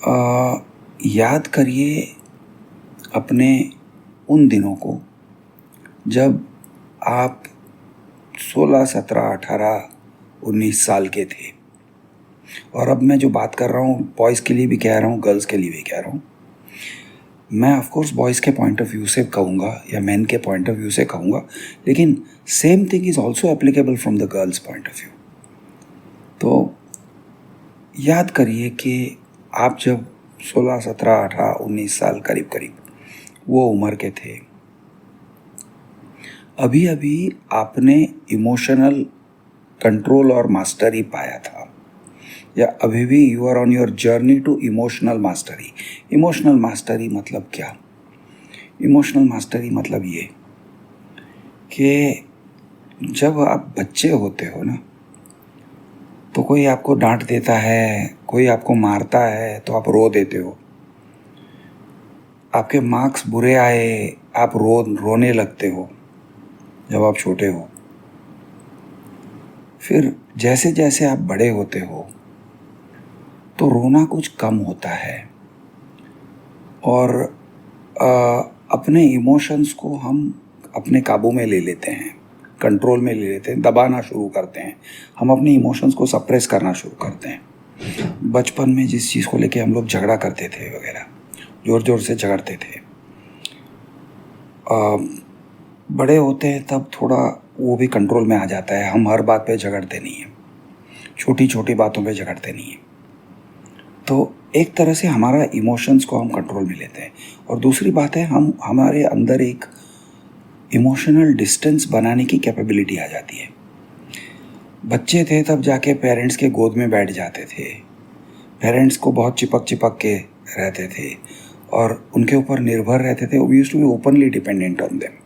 याद करिए अपने उन दिनों को जब आप 16, 17, 18, 19 साल के थे। और अब मैं जो बात कर रहा हूँ बॉयज़ के लिए भी कह रहा हूँ, गर्ल्स के लिए भी कह रहा हूँ। मैं ऑफ कोर्स बॉयज़ के पॉइंट ऑफ व्यू से कहूँगा या मैन के पॉइंट ऑफ व्यू से कहूँगा, लेकिन same thing is also applicable from the girls point of view. तो याद करिए कि आप जब 16, 17, 18, 19 साल करीब करीब वो उम्र के थे, अभी अभी आपने इमोशनल कंट्रोल और मास्टरी पाया था, या अभी भी you are on your journey to emotional mastery. Emotional mastery मतलब क्या? इमोशनल मास्टरी मतलब ये कि जब आप बच्चे होते हो ना, तो कोई आपको डांट देता है, कोई आपको मारता है तो आप रो देते हो। आपके मार्क्स बुरे आए, आप रोने लगते हो जब आप छोटे हो। फिर जैसे जैसे आप बड़े होते हो तो रोना कुछ कम होता है और अपने इमोशंस को हम अपने काबू में ले लेते हैं, कंट्रोल में ले लेते हैं, दबाना शुरू करते हैं। हम अपने इमोशंस को सप्रेस करना शुरू करते हैं। बचपन में जिस चीज़ को लेके हम लोग झगड़ा करते थे वगैरह, ज़ोर ज़ोर से झगड़ते थे, बड़े होते हैं तब थोड़ा वो भी कंट्रोल में आ जाता है। हम हर बात पे झगड़ते नहीं हैं, छोटी छोटी बातों पे झगड़ते नहीं हैं। तो एक तरह से हमारा इमोशंस को हम कंट्रोल में लेते हैं। और दूसरी बात है, हमारे अंदर एक इमोशनल डिस्टेंस बनाने की कैपेबिलिटी आ जाती है। बच्चे थे तब जाके पेरेंट्स के गोद में बैठ जाते थे, पेरेंट्स को बहुत चिपक चिपक के रहते थे और उनके ऊपर निर्भर रहते थे। We used to be openly dependent on them.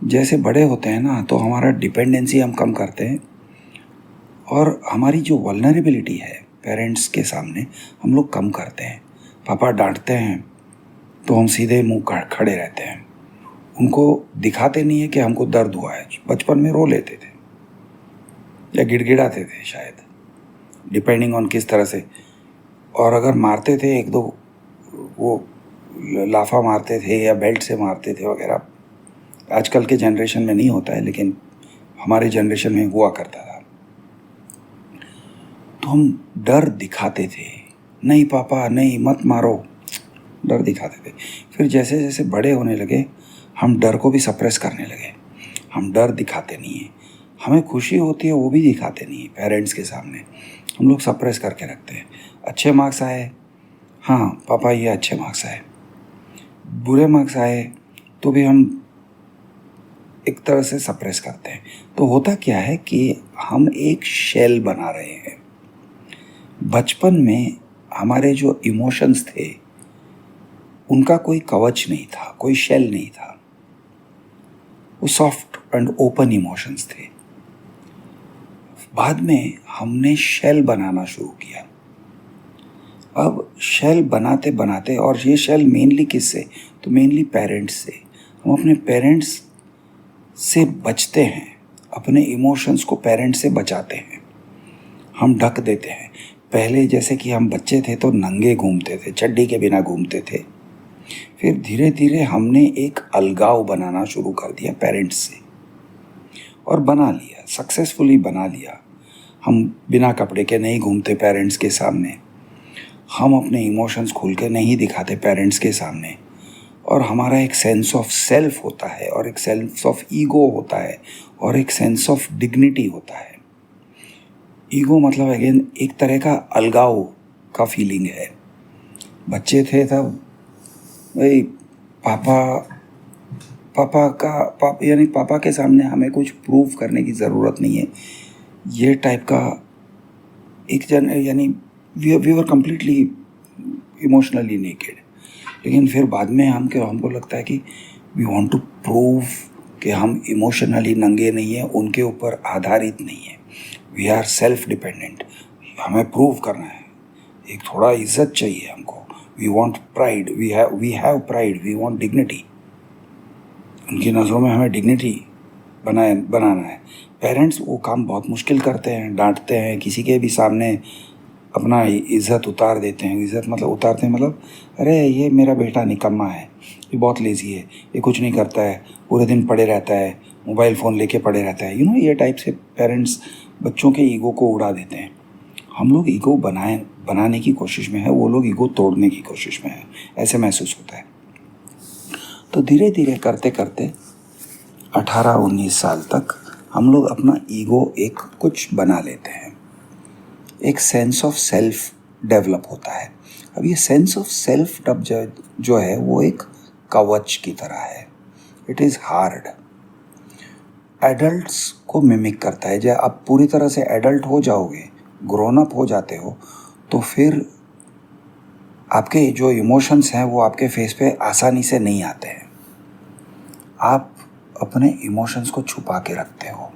जैसे बड़े होते हैं ना, तो हमारा डिपेंडेंसी हम कम करते हैं और हमारी जो वल्नरेबिलिटी है पेरेंट्स के सामने हम लोग कम करते हैं। पापा डांटते हैं तो हम सीधे मुंह खड़े रहते हैं, उनको दिखाते नहीं है कि हमको दर्द हुआ है। बचपन में रो लेते थे या गिड़गिड़ाते थे शायद, डिपेंडिंग ऑन किस तरह से। और अगर मारते थे एक दो, वो लाफा मारते थे या बेल्ट से मारते थे वगैरह। आजकल के जनरेशन में नहीं होता है, लेकिन हमारे जनरेशन में हुआ करता था। तो हम डर दिखाते थे, नहीं पापा नहीं मत मारो, डर दिखाते थे। फिर जैसे जैसे बड़े होने लगे हम डर को भी सप्रेस करने लगे। हम डर दिखाते नहीं हैं, हमें खुशी होती है वो भी दिखाते नहीं है पेरेंट्स के सामने, हम लोग सप्रेस करके रखते हैं। अच्छे मार्क्स आए, हाँ पापा ये अच्छे मार्क्स आए। बुरे मार्क्स आए तो भी हम एक तरह से सप्रेस करते हैं। तो होता क्या है कि हम एक शेल बना रहे हैं। बचपन में हमारे जो इमोशंस थे उनका कोई कवच नहीं था, कोई शेल नहीं था, वो सॉफ्ट एंड ओपन इमोशंस थे। बाद में हमने शेल बनाना शुरू किया। अब शेल बनाते बनाते, और ये शेल मेनली किससे, तो मेनली पेरेंट्स से। हम अपने पेरेंट्स से बचते हैं, अपने इमोशंस को पेरेंट्स से बचाते हैं, हम ढक देते हैं। पहले जैसे कि हम बच्चे थे तो नंगे घूमते थे, चड्डी के बिना घूमते थे। फिर धीरे धीरे हमने एक अलगाव बनाना शुरू कर दिया पेरेंट्स से, और बना लिया, सक्सेसफुली बना लिया। हम बिना कपड़े के नहीं घूमते पेरेंट्स के सामने, हम अपने इमोशंस खुल के नहीं दिखाते पेरेंट्स के सामने, और हमारा एक सेंस ऑफ सेल्फ होता है, और एक सेंस ऑफ ईगो होता है, और एक सेंस ऑफ डिग्निटी होता है। ईगो मतलब अगेन एक तरह का अलगाव का फीलिंग है। बच्चे थे तब भाई यानी पापा के सामने हमें कुछ प्रूव करने की ज़रूरत नहीं है, ये टाइप का एक यानी we were completely emotionally naked. लेकिन फिर बाद में हमको लगता है कि वी वांट टू प्रूव कि हम इमोशनली नंगे नहीं हैं, उनके ऊपर आधारित नहीं है। वी आर सेल्फ डिपेंडेंट, हमें प्रूव करना है, एक थोड़ा इज्जत चाहिए हमको। We want pride, we have pride, we want dignity. उनकी नज़रों में हमें डिग्निटी बनाना है। पेरेंट्स वो काम बहुत मुश्किल करते हैं, डांटते हैं, किसी के भी सामने अपना इज़्ज़त उतार देते हैं। इज़्ज़त मतलब उतारते हैं मतलब, अरे ये मेरा बेटा निकम्मा है, ये बहुत लेज़ी है, ये कुछ नहीं करता है, पूरे दिन पड़े रहता है, मोबाइल फ़ोन लेके पड़े रहता है। ये टाइप से पेरेंट्स बच्चों के ईगो को उड़ा देते हैं। हम लोग ईगो बनाने की कोशिश में है, वो लोग ईगो तोड़ने की कोशिश में है, ऐसे महसूस होता है। तो धीरे धीरे करते करते 18-19 साल तक हम लोग अपना ईगो एक कुछ बना लेते हैं, एक सेंस ऑफ सेल्फ डेवलप होता है। अब ये सेंस ऑफ सेल्फ जो है वो एक कवच की तरह है। इट इज़ हार्ड, एडल्ट्स को मिमिक करता है। जब आप पूरी तरह से एडल्ट हो जाओगे, ग्रोन अप हो जाते हो, तो फिर आपके जो इमोशंस हैं वो आपके फेस पे आसानी से नहीं आते हैं। आप अपने इमोशंस को छुपा के रखते हो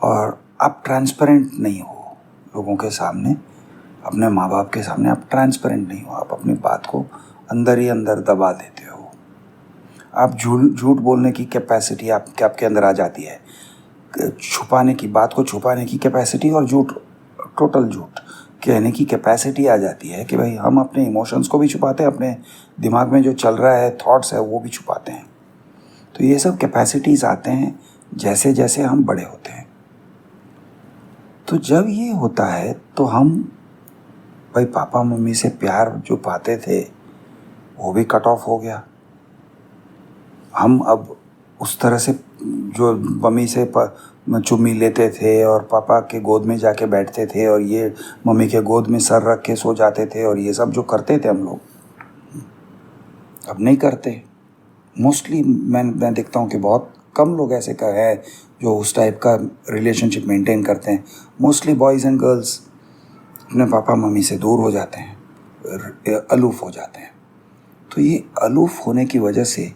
और आप ट्रांसपेरेंट नहीं हो लोगों के सामने, अपने माँ बाप के सामने आप ट्रांसपेरेंट नहीं हो। आप अपनी बात को अंदर ही अंदर दबा देते हो। आप झूठ बोलने की कैपेसिटी आपके अंदर आ जाती है, बात को छुपाने की कैपेसिटी, और टोटल झूठ कहने की कैपेसिटी आ जाती है कि भाई हम अपने इमोशंस को भी छुपाते हैं, अपने दिमाग में जो चल रहा है थॉट्स है वो भी छुपाते हैं। तो ये सब कैपेसिटीज़ आते हैं जैसे जैसे हम बड़े होते हैं। तो जब ये होता है तो हम भाई पापा मम्मी से प्यार जो पाते थे वो भी कट ऑफ हो गया। हम अब उस तरह से जो मम्मी से चुम्मी लेते थे और पापा के गोद में जाके बैठते थे और ये मम्मी के गोद में सर रख के सो जाते थे और ये सब जो करते थे हम लोग, अब नहीं करते। मोस्टली मैं देखता हूँ कि बहुत कम लोग ऐसे का है जो उस टाइप का रिलेशनशिप मेंटेन करते हैं। मोस्टली बॉयज़ एंड गर्ल्स अपने पापा मम्मी से दूर हो जाते हैं, अलूफ हो जाते हैं। तो ये अलूफ होने की वजह से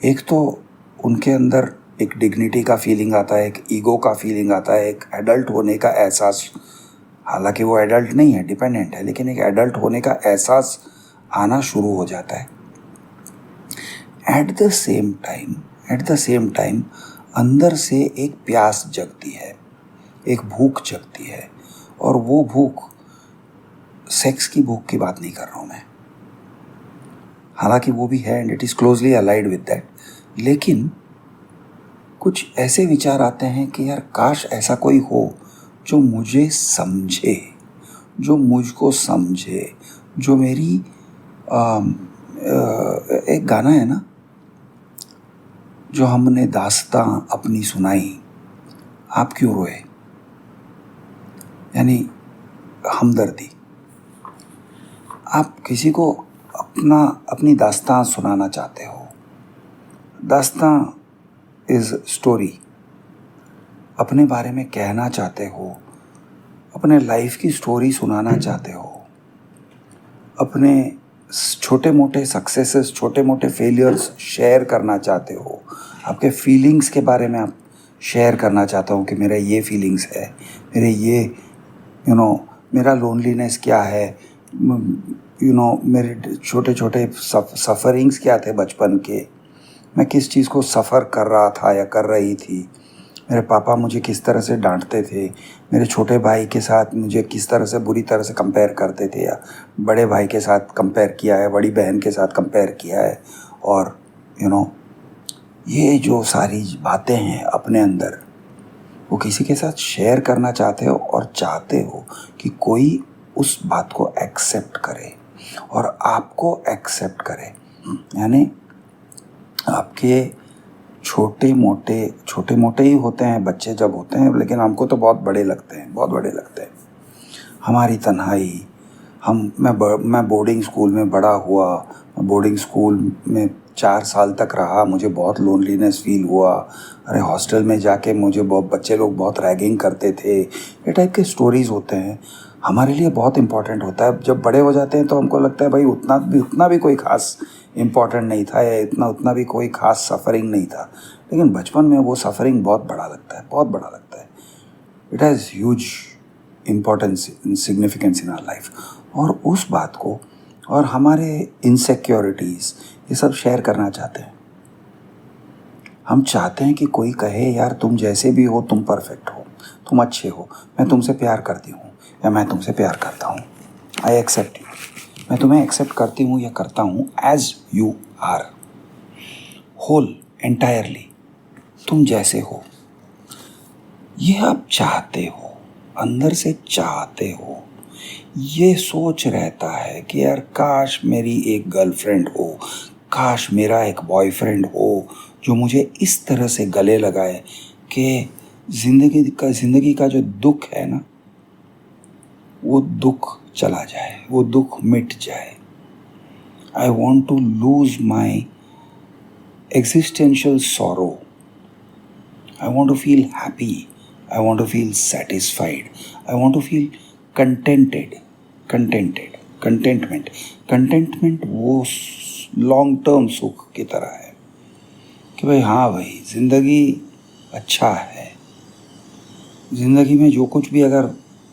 एक तो उनके अंदर एक डिग्निटी का फीलिंग आता है, एक ईगो का फीलिंग आता है, एक एडल्ट होने का एहसास, हालांकि वो एडल्ट नहीं है, डिपेंडेंट है, लेकिन एक एडल्ट होने का एहसास आना शुरू हो जाता है। एट द सेम टाइम अंदर से एक प्यास जगती है, एक भूख जगती है, और वो भूख सेक्स की भूख की बात नहीं कर रहा हूँ मैं, हालांकि वो भी है and it is closely allied with that. लेकिन कुछ ऐसे विचार आते हैं कि यार काश ऐसा कोई हो जो मुझे समझे, जो मुझको समझे, जो मेरी एक गाना है ना, जो हमने दास्तां अपनी सुनाई आप क्यों रोए, यानी हमदर्दी। आप किसी को अपनी दास्तां सुनाना चाहते हो। दास्तां इज़ स्टोरी, अपने बारे में कहना चाहते हो, अपने लाइफ की स्टोरी सुनाना चाहते हो, अपने छोटे मोटे सक्सेसेस, छोटे मोटे फेलियर्स शेयर करना चाहते हो, आपके फीलिंग्स के बारे में आप शेयर करना चाहता हूँ कि मेरा ये फीलिंग्स है, मेरे ये मेरा लोनलीनेस क्या है, मेरे छोटे छोटे सफ़रिंग्स क्या थे बचपन के, मैं किस चीज़ को सफ़र कर रहा था या कर रही थी, मेरे पापा मुझे किस तरह से डांटते थे, मेरे छोटे भाई के साथ मुझे किस तरह से बुरी तरह से कंपेयर करते थे, या बड़े भाई के साथ कंपेयर किया है, बड़ी बहन के साथ कंपेयर किया है। और ये जो सारी बातें हैं अपने अंदर, वो किसी के साथ शेयर करना चाहते हो और चाहते हो कि कोई उस बात को एक्सेप्ट करे और आपको एक्सेप्ट करे। यानी आपके छोटे मोटे ही होते हैं बच्चे जब होते हैं, लेकिन हमको तो बहुत बड़े लगते हैं। हमारी तन्हाई, मैं बोर्डिंग स्कूल में बड़ा हुआ, बोर्डिंग स्कूल में 4 साल तक रहा, मुझे बहुत लोनलीनेस फील हुआ। अरे हॉस्टल में जाके मुझे बच्चे लोग बहुत रैगिंग करते थे। ये टाइप के स्टोरीज़ होते हैं, हमारे लिए बहुत इम्पॉर्टेंट होता है। जब बड़े हो जाते हैं तो हमको लगता है भाई उतना भी कोई ख़ास इम्पॉर्टेंट नहीं था, या उतना भी कोई ख़ास सफ़रिंग नहीं था। लेकिन बचपन में वो सफ़रिंग बहुत बड़ा लगता है। It has huge importance and significance in our life. और उस बात को और हमारे इनसिक्योरिटीज़ ये सब शेयर करना चाहते हैं। हम चाहते हैं कि कोई कहे यार तुम जैसे भी हो तुम परफेक्ट हो, तुम अच्छे हो, मैं तुमसे प्यार करती हूँ, या मैं तुमसे प्यार करता हूँ, आई एक्सेप्ट यू, मैं तुम्हें एक्सेप्ट करती हूँ या करता हूँ as you are, whole, entirely, तुम जैसे हो। ये आप चाहते हो, अंदर से चाहते हो। ये सोच रहता है कि यार काश मेरी एक गर्लफ्रेंड हो, काश मेरा एक बॉयफ्रेंड हो जो मुझे इस तरह से गले लगाए कि ज़िंदगी का जो दुख है ना, वो दुख चला जाए, वो दुख मिट जाए। I want to lose my existential sorrow. I want to feel happy. I want to feel satisfied. I want to feel contented. Contentment वो लॉन्ग टर्म सुख की तरह है कि भाई हाँ भाई ज़िंदगी अच्छा है, ज़िंदगी में जो कुछ भी अगर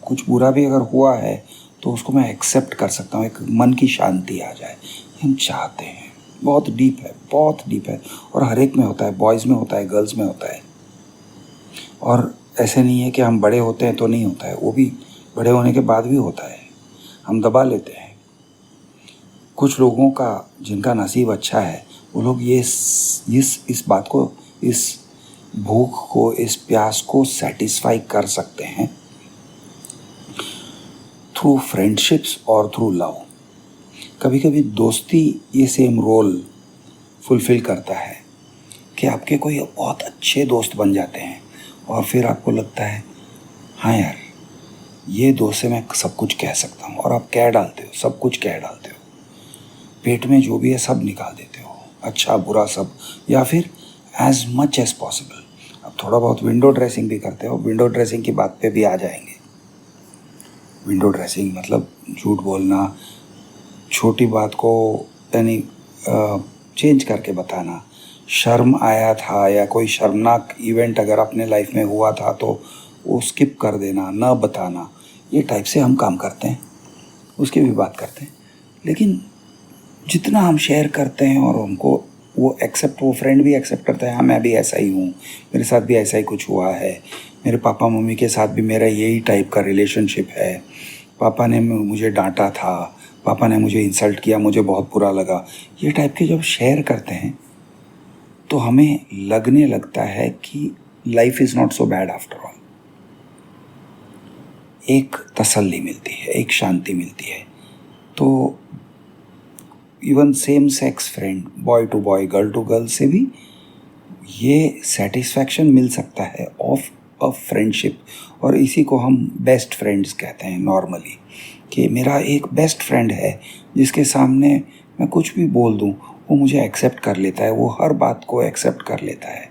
कुछ बुरा भी अगर हुआ है तो उसको मैं एक्सेप्ट कर सकता हूँ, एक मन की शांति आ जाए। हम चाहते हैं, बहुत डीप है, बहुत डीप है, और हर एक में होता है, बॉयज़ में होता है, गर्ल्स में होता है। और ऐसे नहीं है कि हम बड़े होते हैं तो नहीं होता है, वो भी बड़े होने के बाद भी होता है, हम दबा लेते हैं। कुछ लोगों का जिनका नसीब अच्छा है वो लोग ये इस बात को, इस भूख को, इस प्यास को सेटिस्फाई कर सकते हैं थ्रू फ्रेंडशिप्स और थ्रू लव। कभी कभी दोस्ती ये सेम रोल फुलफ़िल करता है कि आपके कोई बहुत अच्छे दोस्त बन जाते हैं और फिर आपको लगता है हाँ यार ये दोस्त से मैं सब कुछ कह सकता हूँ, और आप कह डालते हो, सब कुछ कह डालते हो, पेट में जो भी है सब निकाल देते हो, अच्छा बुरा सब, या फिर एज मच एज पॉसिबल। अब थोड़ा बहुत विंडो ड्रेसिंग भी करते हो, विंडो ड्रेसिंग की बात पे भी आ जाएंगे। विंडो ड्रेसिंग मतलब झूठ बोलना, छोटी बात को यानी चेंज करके बताना, शर्म आया था या कोई शर्मनाक इवेंट अगर अपने लाइफ में हुआ था तो वो स्किप कर देना, न बताना, ये टाइप से हम काम करते हैं, उसकी भी बात करते हैं। लेकिन जितना हम शेयर करते हैं और हमको वो फ्रेंड भी एक्सेप्ट करता है, हाँ मैं भी ऐसा ही हूँ, मेरे साथ भी ऐसा ही कुछ हुआ है, मेरे पापा मम्मी के साथ भी मेरा यही टाइप का रिलेशनशिप है, पापा ने मुझे डांटा था, पापा ने मुझे इंसल्ट किया, मुझे बहुत बुरा लगा, ये टाइप के जब शेयर करते हैं तो हमें लगने लगता है कि life is not so bad after all. एक तसल्ली मिलती है, एक शांति मिलती है। तो even same sex friend, boy to boy, girl to girl से भी ये सेटिस्फैक्शन मिल सकता है ऑफ अ फ्रेंडशिप, और इसी को हम बेस्ट फ्रेंड्स कहते हैं नॉर्मली, कि मेरा एक बेस्ट फ्रेंड है जिसके सामने मैं कुछ भी बोल दूं वो मुझे एक्सेप्ट कर लेता है, वो हर बात को एक्सेप्ट कर लेता है,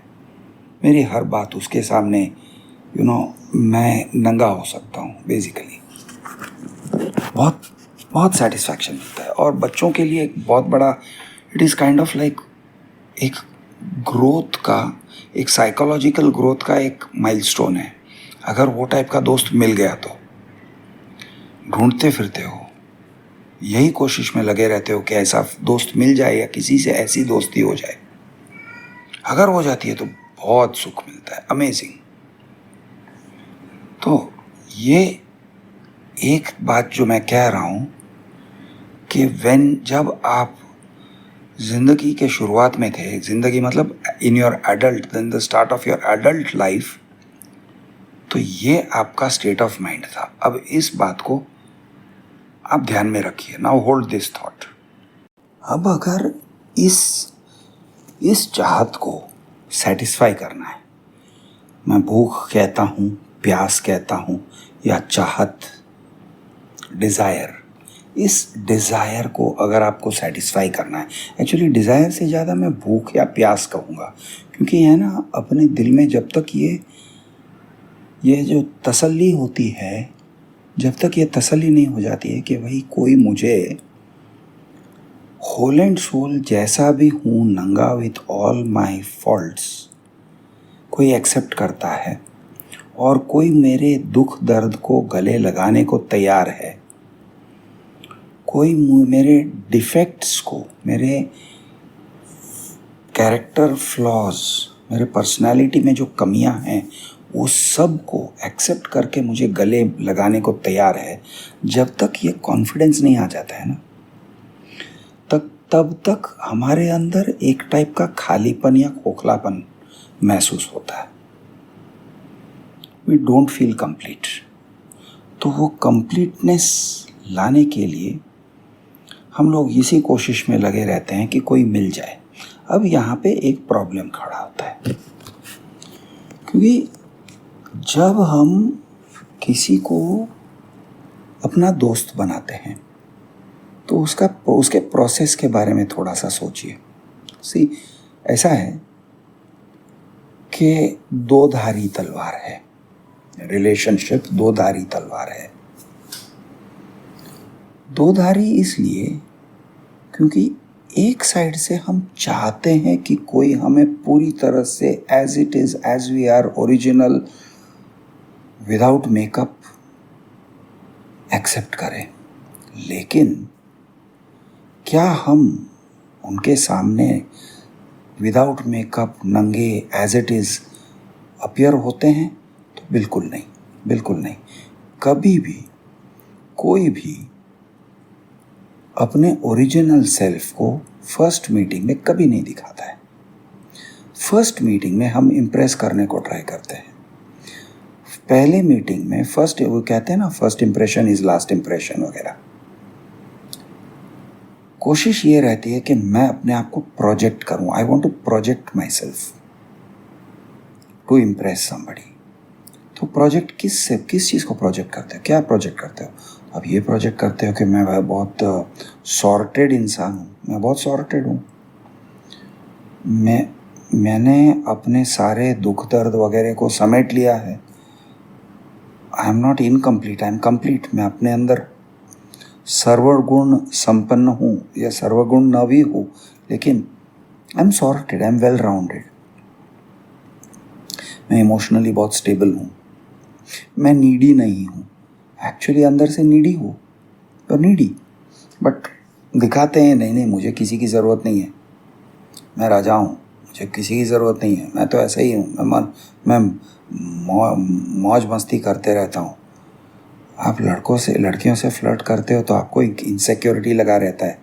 मेरी हर बात उसके सामने मैं नंगा हो सकता हूँ बेसिकली। बहुत बहुत सेटिस्फैक्शन मिलता है। और बच्चों के लिए एक बहुत बड़ा, it is kind of like एक ग्रोथ का, एक साइकोलॉजिकल ग्रोथ का एक माइलस्टोन है। अगर वो टाइप का दोस्त मिल गया तो ढूंढते फिरते हो, यही कोशिश में लगे रहते हो कि ऐसा दोस्त मिल जाए या किसी से ऐसी दोस्ती हो जाए। अगर हो जाती है तो बहुत सुख मिलता है, अमेजिंग। तो ये एक बात जो मैं कह रहा हूँ कि जब आप ज़िंदगी के शुरुआत में थे, ज़िंदगी मतलब in your adult, in the start of your adult life, तो ये आपका स्टेट ऑफ माइंड था। अब इस बात को आप ध्यान में रखिए, नाउ होल्ड दिस थॉट। अब अगर इस चाहत को सेटिस्फाई करना है, मैं भूख कहता हूँ, प्यास कहता हूँ, या चाहत, डिज़ायर, इस डिज़ायर को अगर आपको सेटिस्फाई करना है, एक्चुअली डिज़ायर से ज़्यादा मैं भूख या प्यास कहूँगा, क्योंकि है ना, अपने दिल में जब तक ये जो तसल्ली होती है, जब तक ये तसल्ली नहीं हो जाती है कि भाई कोई मुझे होल एंड सोल जैसा भी हूँ, नंगा विथ ऑल माई फॉल्ट्स, कोई एक्सेप्ट करता है और कोई मेरे दुख दर्द को गले लगाने को तैयार है, कोई मेरे डिफेक्ट्स को, मेरे कैरेक्टर फ्लॉज, मेरे पर्सनालिटी में जो कमियां हैं वो सब को एक्सेप्ट करके मुझे गले लगाने को तैयार है, जब तक ये कॉन्फिडेंस नहीं आ जाता है ना, तब तक हमारे अंदर एक टाइप का खालीपन या खोखलापन महसूस होता है। We don't feel complete. तो वो कंप्लीटनेस लाने के लिए हम लोग इसी कोशिश में लगे रहते हैं कि कोई मिल जाए। अब यहाँ पे एक प्रॉब्लम खड़ा होता है, क्योंकि जब हम किसी को अपना दोस्त बनाते हैं तो उसके प्रोसेस के बारे में थोड़ा सा सोचिए। ऐसा है कि दो धारी तलवार है, रिलेशनशिप दो धारी तलवार है। दो धारी इसलिए क्योंकि एक साइड से हम चाहते हैं कि कोई हमें पूरी तरह से as it is, as we are, original, without makeup accept करे। लेकिन क्या हम उनके सामने विदाउट मेकअप, नंगे, एज इट इज अपीयर होते हैं? तो बिल्कुल नहीं, बिल्कुल नहीं। कभी भी कोई भी अपने ओरिजिनल सेल्फ को फर्स्ट मीटिंग में कभी नहीं दिखाता है। फर्स्ट मीटिंग में हम इम्प्रेस करने को ट्राई करते हैं। पहले मीटिंग में वो कहते हैं ना, first impression is last impression वगैरह। कोशिश ये रहती है कि मैं अपने आप को प्रोजेक्ट करूं। I want to project myself to impress somebody. तो प्रोजेक्ट किस चीज़ को प्रोजेक्ट करते हो? क्या प्रोजेक्ट करते हो? अब ये प्रोजेक्ट करते हो कि मैं बहुत सॉर्टेड इंसान हूँ, मैं बहुत सॉर्टेड हूँ, मैंने अपने सारे दुख दर्द वगैरह को समेट लिया है। आई am not incomplete, I am complete. मैं अपने अंदर सर्वगुण संपन्न हूँ या सर्वगुण न भी हूँ, लेकिन I am sorted, I am well rounded. मैं इमोशनली बहुत स्टेबल हूँ। मैं नीडी नहीं हूँ, एक्चुअली अंदर से नीडी हूँ, तो नीडी, बट दिखाते हैं नहीं मुझे किसी की ज़रूरत नहीं है, मैं राजा हूँ, मुझे किसी की ज़रूरत नहीं है, मैं तो ऐसा ही हूँ, मैं मौज मस्ती करते रहता हूँ। आप लड़कियों से फ्लर्ट करते हो तो आपको एक इनसिक्योरिटी लगा रहता है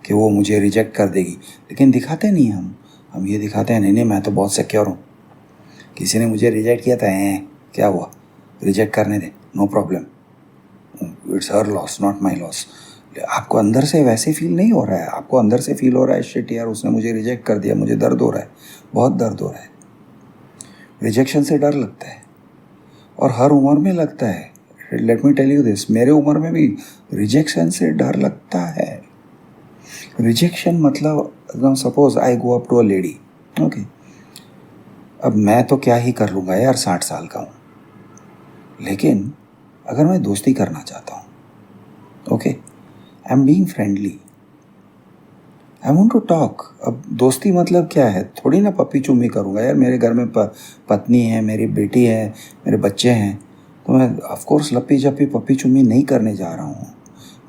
कि वो मुझे रिजेक्ट कर देगी, लेकिन दिखाते नहीं हम ये दिखाते हैं नहीं मैं तो बहुत सिक्योर हूँ। किसी ने मुझे रिजेक्ट किया था, क्या हुआ, रिजेक्ट करने दे, no problem, it's her loss not my loss. आपको अंदर से वैसे फील नहीं हो रहा है, आपको अंदर से फील हो रहा है शिट यार उसने मुझे रिजेक्ट कर दिया, मुझे दर्द हो रहा है, बहुत दर्द हो रहा है। रिजेक्शन से डर लगता है और हर उम्र में लगता है। Let me tell you this, मेरे उम्र में भी रिजेक्शन से डर लगता है। रिजेक्शन मतलब suppose I go up to a lady, okay, अब मैं तो क्या ही कर लूँगा यार, 60 साल का हूँ, लेकिन अगर मैं दोस्ती करना चाहता हूँ, okay, I am being friendly, I want to talk. अब दोस्ती मतलब क्या है, थोड़ी ना पप्पी चुम्मी करूँगा यार, मेरे घर में पत्नी है, मेरी बेटी है, मेरे बच्चे हैं, तो मैं ऑफकोर्स लप्पी झप्पी पप्पी चुम्मी नहीं करने जा रहा हूँ।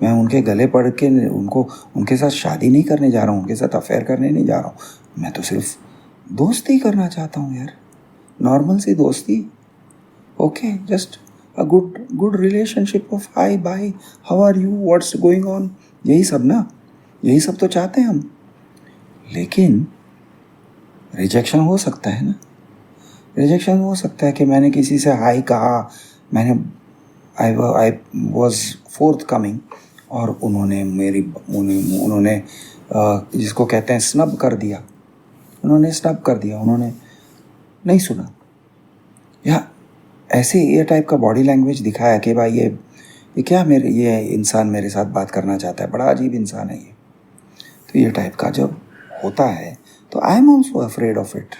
मैं उनके गले पड़ के उनके साथ शादी नहीं करने जा रहा हूँ, उनके साथ अफेयर करने नहीं जा रहा हूँ। मैं तो सिर्फ दोस्ती करना चाहता हूँ यार, नॉर्मल सी दोस्ती, okay, just a good relationship of hi bye, how are you, what's going on, यही सब ना, यही सब तो चाहते हैं हम। लेकिन रिजेक्शन हो सकता है ना, रिजेक्शन हो सकता है कि मैंने किसी से हाई कहा, आई वॉज फोर्थ कमिंग और उन्होंने जिसको कहते हैं स्नब कर दिया, उन्होंने नहीं सुना, या ऐसे ये टाइप का बॉडी लैंग्वेज दिखाया कि भाई ये क्या ये इंसान मेरे साथ बात करना चाहता है, बड़ा अजीब इंसान है ये। तो ये टाइप का जब होता है तो I am also afraid of it.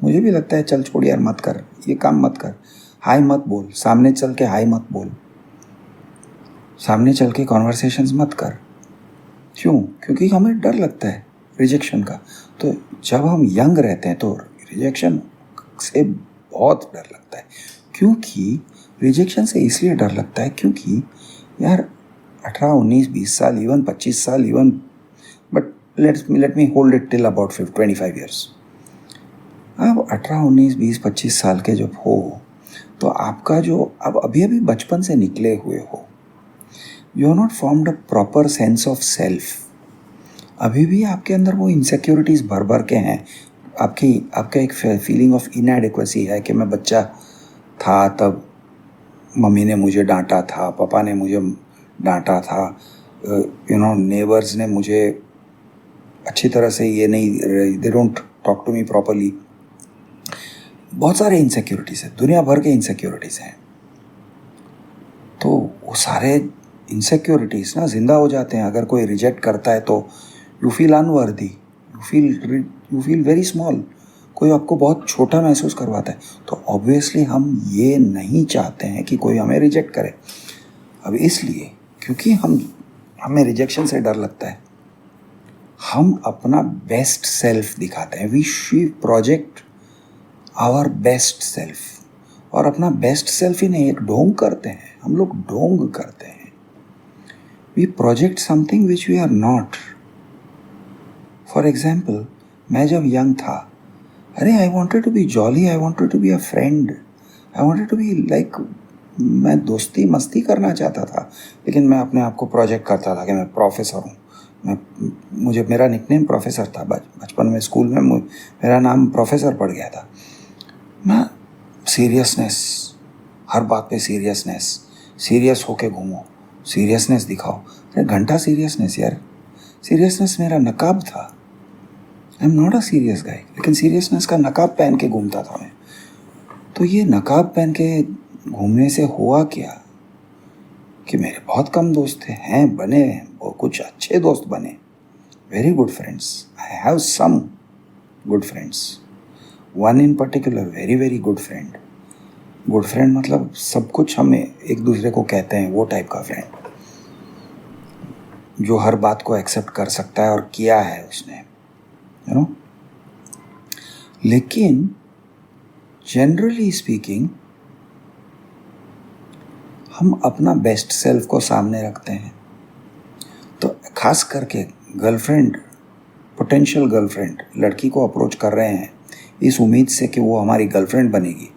मुझे भी लगता है चल छोड़ यार, मत कर ये काम, मत कर, हाई मत बोल, सामने चल के हाई मत बोल, सामने चल के कॉन्वर्सेशंस मत कर। क्यों? क्योंकि हमें डर लगता है रिजेक्शन का। तो जब हम यंग रहते हैं तो रिजेक्शन से बहुत डर लगता है। क्योंकि रिजेक्शन से इसलिए डर लगता है क्योंकि यार 18, 19, 20 साल, इवन 25 साल, even, but let me hold it till about 25 years. अब 18, 19, 20, 25 साल के जब हो तो आपका जो अब अभी अभी बचपन से निकले हुए हो, you are not formed a proper sense of self. अभी भी आपके अंदर वो इनसिक्योरिटीज़ भर भर के हैं। आपका एक फीलिंग ऑफ इनएडिक्वेसी है कि मैं बच्चा था तब मम्मी ने मुझे डांटा था, पापा ने मुझे डांटा था, नेबर्स ने मुझे अच्छी तरह से ये नहीं, they don't talk to me properly. बहुत सारे इनसिक्योरिटीज़ हैं, दुनिया भर के इनसिक्योरिटीज़ हैं। तो वो सारे इनसिक्योरिटीज़ ना जिंदा हो जाते हैं। अगर कोई रिजेक्ट करता है तो you feel unworthy, you feel very small. कोई आपको बहुत छोटा महसूस करवाता है तो ऑब्वियसली हम ये नहीं चाहते हैं कि कोई हमें रिजेक्ट करे। अब इसलिए क्योंकि हमें रिजेक्शन से डर लगता है, हम अपना बेस्ट सेल्फ दिखाते हैं। We project our best self, और अपना बेस्ट सेल्फ ही नहीं, एक ढोंग करते हैं। हम लोग ढोंग करते हैं। We project something which we are not. For example, मैं जब यंग था, अरे I wanted to be jolly, I wanted to be a friend, I wanted to be like, मैं दोस्ती मस्ती करना चाहता था। लेकिन मैं अपने आप को प्रोजेक्ट करता था कि मैं प्रोफेसर हूँ। मेरा निकनेम प्रोफेसर था। बचपन में स्कूल में मेरा नाम प्रोफेसर पड़ गया था। मैं सीरियसनेस, हर बात पे सीरियस होके घूमो, सीरियसनेस दिखाओ। अरे घंटा सीरियसनेस यार, सीरियसनेस मेरा नकाब था। I am not a serious guy, लेकिन सीरियसनेस का नकाब पहन के घूमता था मैं। तो ये नकाब पहन के घूमने से हुआ क्या कि मेरे बहुत कम दोस्त थे, बने वो कुछ अच्छे दोस्त बने, very good friends. I have some good friends, one in particular very very good friend. Good friend मतलब सब कुछ हमें एक दूसरे को कहते हैं, वो टाइप का फ्रेंड जो हर बात को एक्सेप्ट कर सकता है और किया है उसने, यू नो। लेकिन जनरली स्पीकिंग हम अपना बेस्ट सेल्फ को सामने रखते हैं। तो खास करके गर्लफ्रेंड, पोटेंशियल गर्लफ्रेंड लड़की को अप्रोच कर रहे हैं इस उम्मीद से कि वो हमारी गर्लफ्रेंड बनेगी,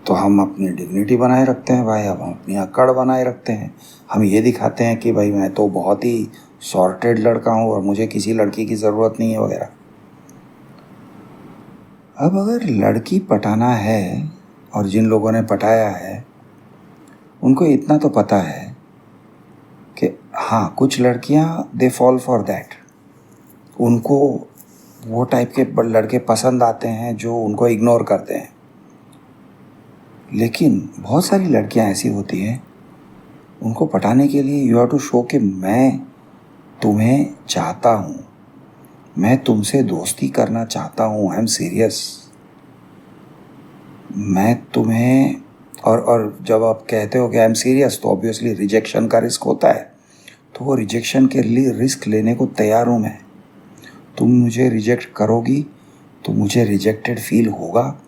तो हम अपनी डिग्निटी बनाए रखते हैं भाई, हम अपनी अकड़ बनाए रखते हैं। हम ये दिखाते हैं कि भाई मैं तो बहुत ही सॉर्टेड लड़का हूँ और मुझे किसी लड़की की ज़रूरत नहीं है वगैरह। अब अगर लड़की पटाना है, और जिन लोगों ने पटाया है उनको इतना तो पता है कि हाँ, कुछ लड़कियाँ दे फॉल फॉर दैट, उनको वो टाइप के लड़के पसंद आते हैं जो उनको इग्नोर करते हैं। लेकिन बहुत सारी लड़कियां ऐसी होती हैं, उनको पटाने के लिए यू हैव टू शो कि मैं तुम्हें चाहता हूँ, मैं तुमसे दोस्ती करना चाहता हूँ, आई एम सीरियस, मैं तुम्हें। और जब आप कहते हो कि आई एम सीरियस तो ऑब्वियसली रिजेक्शन का रिस्क होता है, तो वो रिजेक्शन के लिए रिस्क लेने को तैयार हूँ मैं। तुम मुझे रिजेक्ट करोगी तो मुझे रिजेक्टेड फील होगा,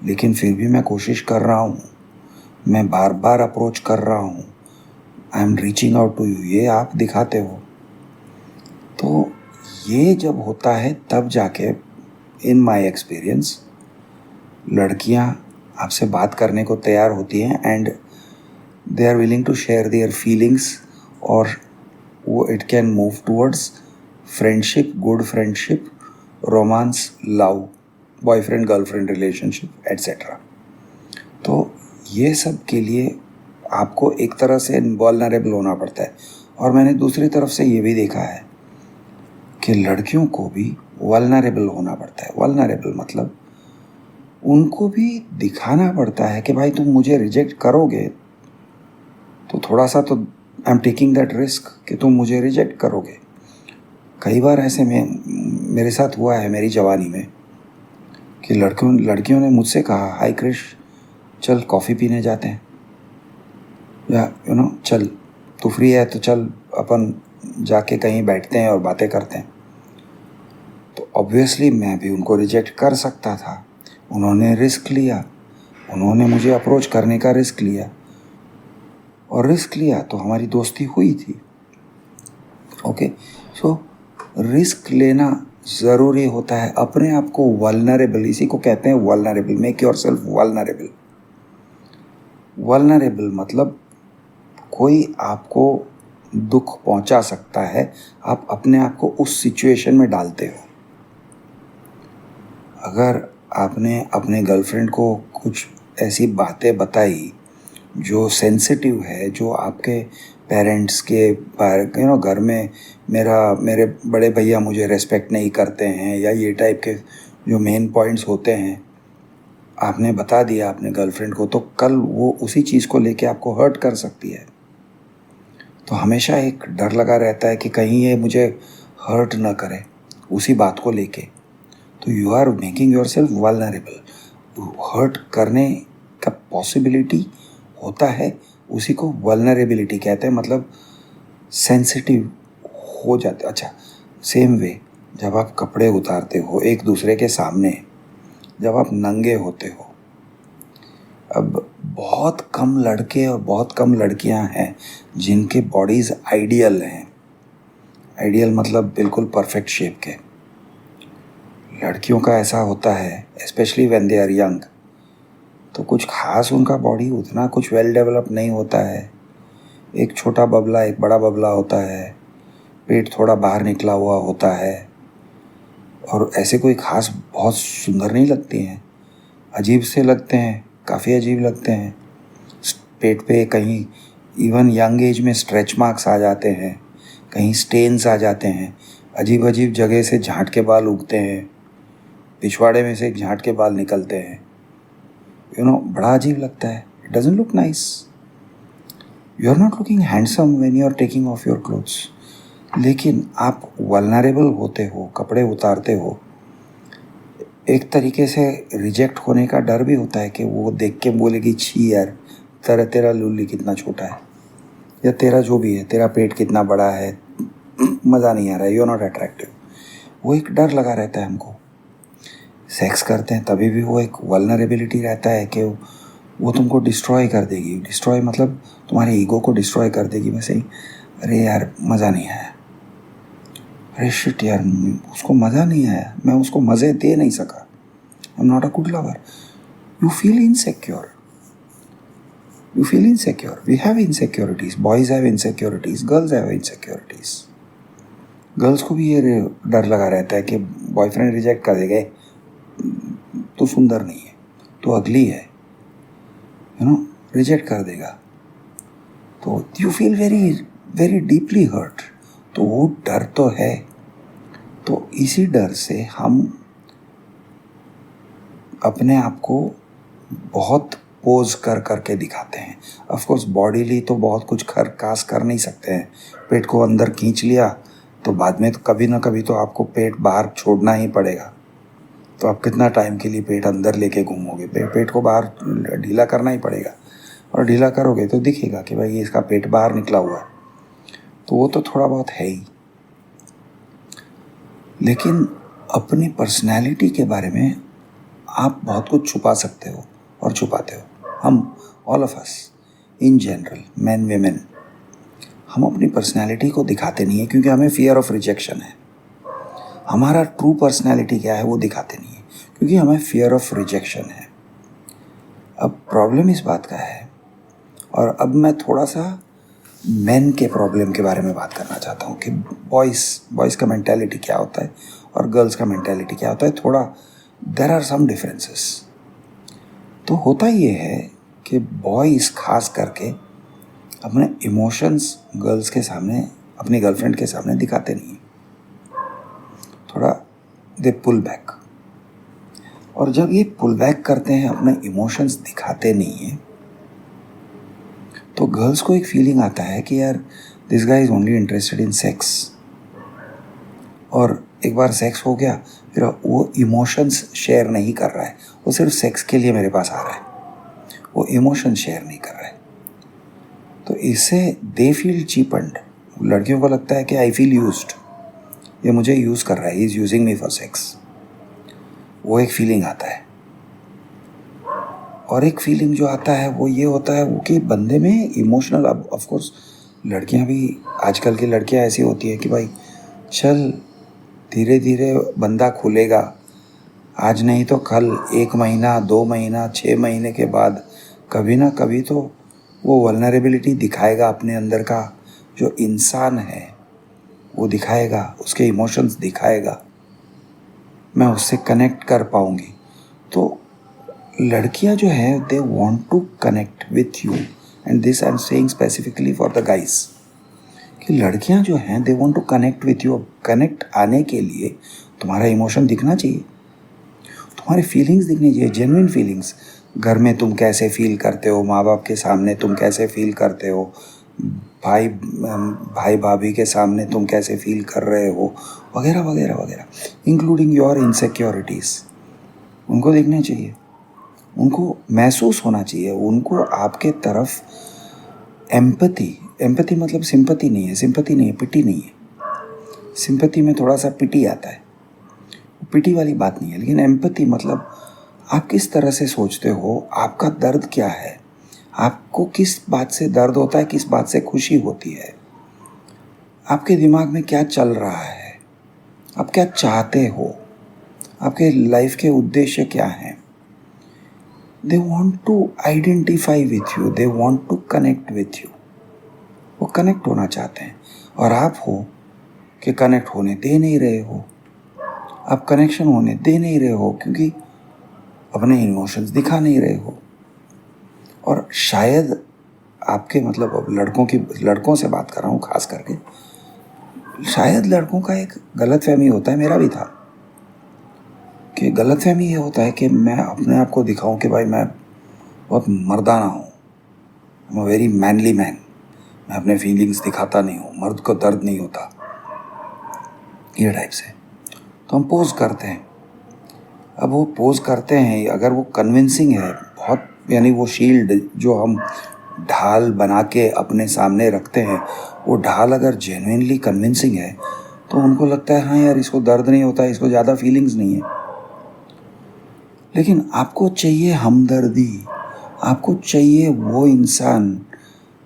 लेकिन फिर भी मैं कोशिश कर रहा हूँ, मैं बार बार अप्रोच कर रहा हूँ, I am reaching out to you, ये आप दिखाते हो। तो ये जब होता है तब जाके, इन माय एक्सपीरियंस, लड़कियाँ आपसे बात करने को तैयार होती हैं and they are willing to share their feelings, और वो it can move towards friendship, good friendship, romance, love, boyfriend girlfriend relationship etcetera. तो ये सब के लिए आपको एक तरह से वल्नरेबल होना पड़ता है। और मैंने दूसरी तरफ से ये भी देखा है कि लड़कियों को भी वल्नरेबल होना पड़ता है। वल्नरेबल मतलब उनको भी दिखाना पड़ता है कि भाई तुम मुझे रिजेक्ट करोगे तो थोड़ा सा तो I am taking that risk कि तुम मुझे रिजेक्ट करोगे। कई बार ऐसे में मेरे साथ हुआ है मेरी जवानी में कि लड़कियों ने मुझसे कहा, हाय क्रिश, चल कॉफ़ी पीने जाते हैं, या चल तू फ्री है तो चल अपन जाके कहीं बैठते हैं और बातें करते हैं। तो ऑब्वियसली मैं भी उनको रिजेक्ट कर सकता था। उन्होंने रिस्क लिया, उन्होंने मुझे अप्रोच करने का रिस्क लिया, और रिस्क लिया तो हमारी दोस्ती हुई थी। ओके, सो रिस्क लेना ज़रूरी होता है। अपने आप को वल्नरेबल, इसी को कहते हैं vulnerable, make your self vulnerable. Vulnerable मतलब कोई आपको दुख पहुंचा सकता है, आप अपने आप को उस सिचुएशन में डालते हो। अगर आपने अपने गर्लफ्रेंड को कुछ ऐसी बातें बताई जो सेंसिटिव है, जो आपके पेरेंट्स के घर में मेरे बड़े भैया मुझे रेस्पेक्ट नहीं करते हैं, या ये टाइप के जो मेन पॉइंट्स होते हैं, आपने बता दिया अपने गर्लफ्रेंड को, तो कल वो उसी चीज़ को लेके आपको हर्ट कर सकती है। तो हमेशा एक डर लगा रहता है कि कहीं ये मुझे हर्ट ना करे उसी बात को लेके। तो you are making yourself vulnerable. Hurt करने का पॉसिबिलिटी होता है, उसी को वल्नरेबिलिटी कहते हैं, मतलब सेंसिटिव हो जाते। अच्छा, सेम वे जब आप कपड़े उतारते हो एक दूसरे के सामने, जब आप नंगे होते हो, अब बहुत कम लड़के और बहुत कम लड़कियां हैं जिनके बॉडीज़ आइडियल हैं। आइडियल मतलब बिल्कुल परफेक्ट शेप के। लड़कियों का ऐसा होता है, specially when they are young, तो कुछ खास उनका बॉडी उतना कुछ वेल डेवलप नहीं होता है। एक छोटा बबला, एक बड़ा बबला होता है, पेट थोड़ा बाहर निकला हुआ होता है, और ऐसे कोई खास बहुत सुंदर नहीं लगती हैं, अजीब से लगते हैं, काफ़ी अजीब लगते हैं। पेट पे कहीं इवन यंग एज में स्ट्रेच मार्क्स आ जाते हैं, कहीं स्टेन्स आ जाते हैं, अजीब अजीब जगह से झांट के बाल उगते हैं, पिछवाड़े में से झांट के बाल निकलते हैं। बड़ा अजीब लगता है। It doesn't look nice. You are not looking handsome when you are taking off your clothes. लेकिन आप वल्नरेबल होते हो, कपड़े उतारते हो, एक तरीके से रिजेक्ट होने का डर भी होता है कि वो देख के बोलेगी, छी यार, तेरा लुल्ली कितना छोटा है, या तेरा जो भी है, तेरा पेट कितना बड़ा है, मज़ा नहीं आ रहा है, यू आर नॉट अट्रैक्टिव। वो एक डर लगा रहता है हमको। सेक्स करते हैं तभी भी वो एक वल्नरेबिलिटी रहता है कि वो तुमको डिस्ट्रॉय कर देगी। डिस्ट्रॉय मतलब तुम्हारे ईगो को डिस्ट्रॉय कर देगी। वैसे ही, अरे यार मज़ा नहीं आया, अरे शिट यार उसको मज़ा नहीं आया, मैं उसको मज़े दे नहीं सका, आई am not a good lover. You feel insecure, you feel insecure. We have insecurities. Boys have insecurities. Girls have insecurities. Girls को भी ये डर लगा रहता है कि बॉयफ्रेंड रिजेक्ट कर देगा, तो सुंदर नहीं है, तो अगली है, रिजेक्ट कर देगा, तो you feel very very deeply hurt. तो वो डर तो है। तो इसी डर से हम अपने आप को बहुत पोज कर करके दिखाते हैं। ऑफ कोर्स बॉडीली तो बहुत कुछ खास कर नहीं सकते हैं। पेट को अंदर खींच लिया तो बाद में तो कभी ना कभी तो आपको पेट बाहर छोड़ना ही पड़ेगा। तो आप कितना टाइम के लिए पेट अंदर लेके घूमोगे? पेट को बाहर ढीला करना ही पड़ेगा, और ढीला करोगे तो दिखेगा कि भाई इसका पेट बाहर निकला हुआ है। तो वो तो थोड़ा बहुत है ही। लेकिन अपनी पर्सनैलिटी के बारे में आप बहुत कुछ छुपा सकते हो और छुपाते हो। हम all of us in general, man women, हम अपनी पर्सनैलिटी को दिखाते नहीं है क्योंकि हमें फियर ऑफ रिजेक्शन है। हमारा ट्रू पर्सनैलिटी क्या है वो दिखाते नहीं है क्योंकि हमें फियर ऑफ रिजेक्शन है। अब प्रॉब्लम इस बात का है, और अब मैं थोड़ा सा मेन के प्रॉब्लम के बारे में बात करना चाहता हूँ कि बॉयज़ का मेंटालिटी क्या होता है और गर्ल्स का मेंटालिटी क्या होता है। थोड़ा देयर आर सम डिफरेंसेस। तो होता ये है कि बॉयज़ खास करके अपने इमोशंस गर्ल्स के सामने, अपनी गर्लफ्रेंड के सामने दिखाते नहीं हैं। थोड़ा दे पुल बैक, और जब ये पुल बैक करते हैं, अपने इमोशंस दिखाते नहीं हैं, तो गर्ल्स को एक फीलिंग आता है कि यार this guy is only interested in sex. और एक बार सेक्स हो गया फिर वो इमोशंस शेयर नहीं कर रहा है, वो सिर्फ सेक्स के लिए मेरे पास आ रहा है, वो इमोशन शेयर नहीं कर रहा है। तो इससे दे फील चीपन्ड। लड़कियों को लगता है कि आई फील यूज्ड, ये मुझे यूज़ कर रहा है, he is using me for sex. वो एक फीलिंग आता है। और एक फीलिंग जो आता है वो ये होता है वो कि बंदे में इमोशनल, अब ऑफ कोर्स लड़कियां भी, आजकल की लड़कियां ऐसी होती हैं कि भाई चल धीरे धीरे बंदा खुलेगा, आज नहीं तो कल, 1 महीना 2 महीना 6 महीने के बाद कभी ना कभी तो वो वल्नरेबिलिटी दिखाएगा, अपने अंदर का जो इंसान है वो दिखाएगा, उसके इमोशंस दिखाएगा, मैं उससे कनेक्ट कर पाऊँगी। तो लड़कियां जो है they want to connect with you, and this I am saying specifically for the guys, कि लड़कियां जो हैं they want to connect with you. Connect आने के लिए तुम्हारा इमोशन दिखना चाहिए, तुम्हारी फीलिंग्स दिखनी चाहिए, जेन्युइन फीलिंग्स। घर में तुम कैसे फील करते हो, माँ बाप के सामने तुम कैसे फील करते हो, भाई भाभी के सामने तुम कैसे फील कर रहे हो, वगैरह वगैरह वगैरह, इंक्लूडिंग योर इनसिक्योरिटीज़, उनको देखने चाहिए, उनको महसूस होना चाहिए, उनको आपके तरफ एम्पैथी, एम्पैथी मतलब सिंपैथी नहीं है, सिंपैथी नहीं है, पिटी नहीं है। सिंपैथी में थोड़ा सा पिटी आता है, पिटी वाली बात नहीं है, लेकिन एम्पैथी मतलब आप किस तरह से सोचते हो, आपका दर्द क्या है, आपको किस बात से दर्द होता है, किस बात से खुशी होती है, आपके दिमाग में क्या चल रहा है, आप क्या चाहते हो, आपके लाइफ के उद्देश्य क्या हैं। They want to identify with you, they want to connect with you, वो कनेक्ट होना चाहते हैं, और आप हो कि कनेक्ट होने दे नहीं रहे हो, आप कनेक्शन होने दे नहीं रहे हो क्योंकि अपने इमोशंस दिखा नहीं रहे हो। और शायद आपके मतलब अब लड़कों से बात कर रहा हूँ खास करके, शायद लड़कों का एक गलतफहमी होता है, मेरा भी था, कि गलतफहमी ये होता है कि मैं अपने आप को दिखाऊं कि भाई मैं बहुत मर्दाना हूँ, मैं वेरी मैनली मैन, मैं अपने फीलिंग्स दिखाता नहीं हूँ, मर्द को दर्द नहीं होता, ये टाइप से। तो हम पोज करते हैं। अब वो पोज करते हैं, अगर वो कन्विंसिंग है बहुत, यानी वो शील्ड जो हम ढाल बना के अपने सामने रखते हैं, वो ढाल अगर जेन्युइनली कन्विंसिंग है तो उनको लगता है हाँ यार इसको दर्द नहीं होता, इसको ज़्यादा फीलिंग्स नहीं है। लेकिन आपको चाहिए हमदर्दी, आपको चाहिए वो इंसान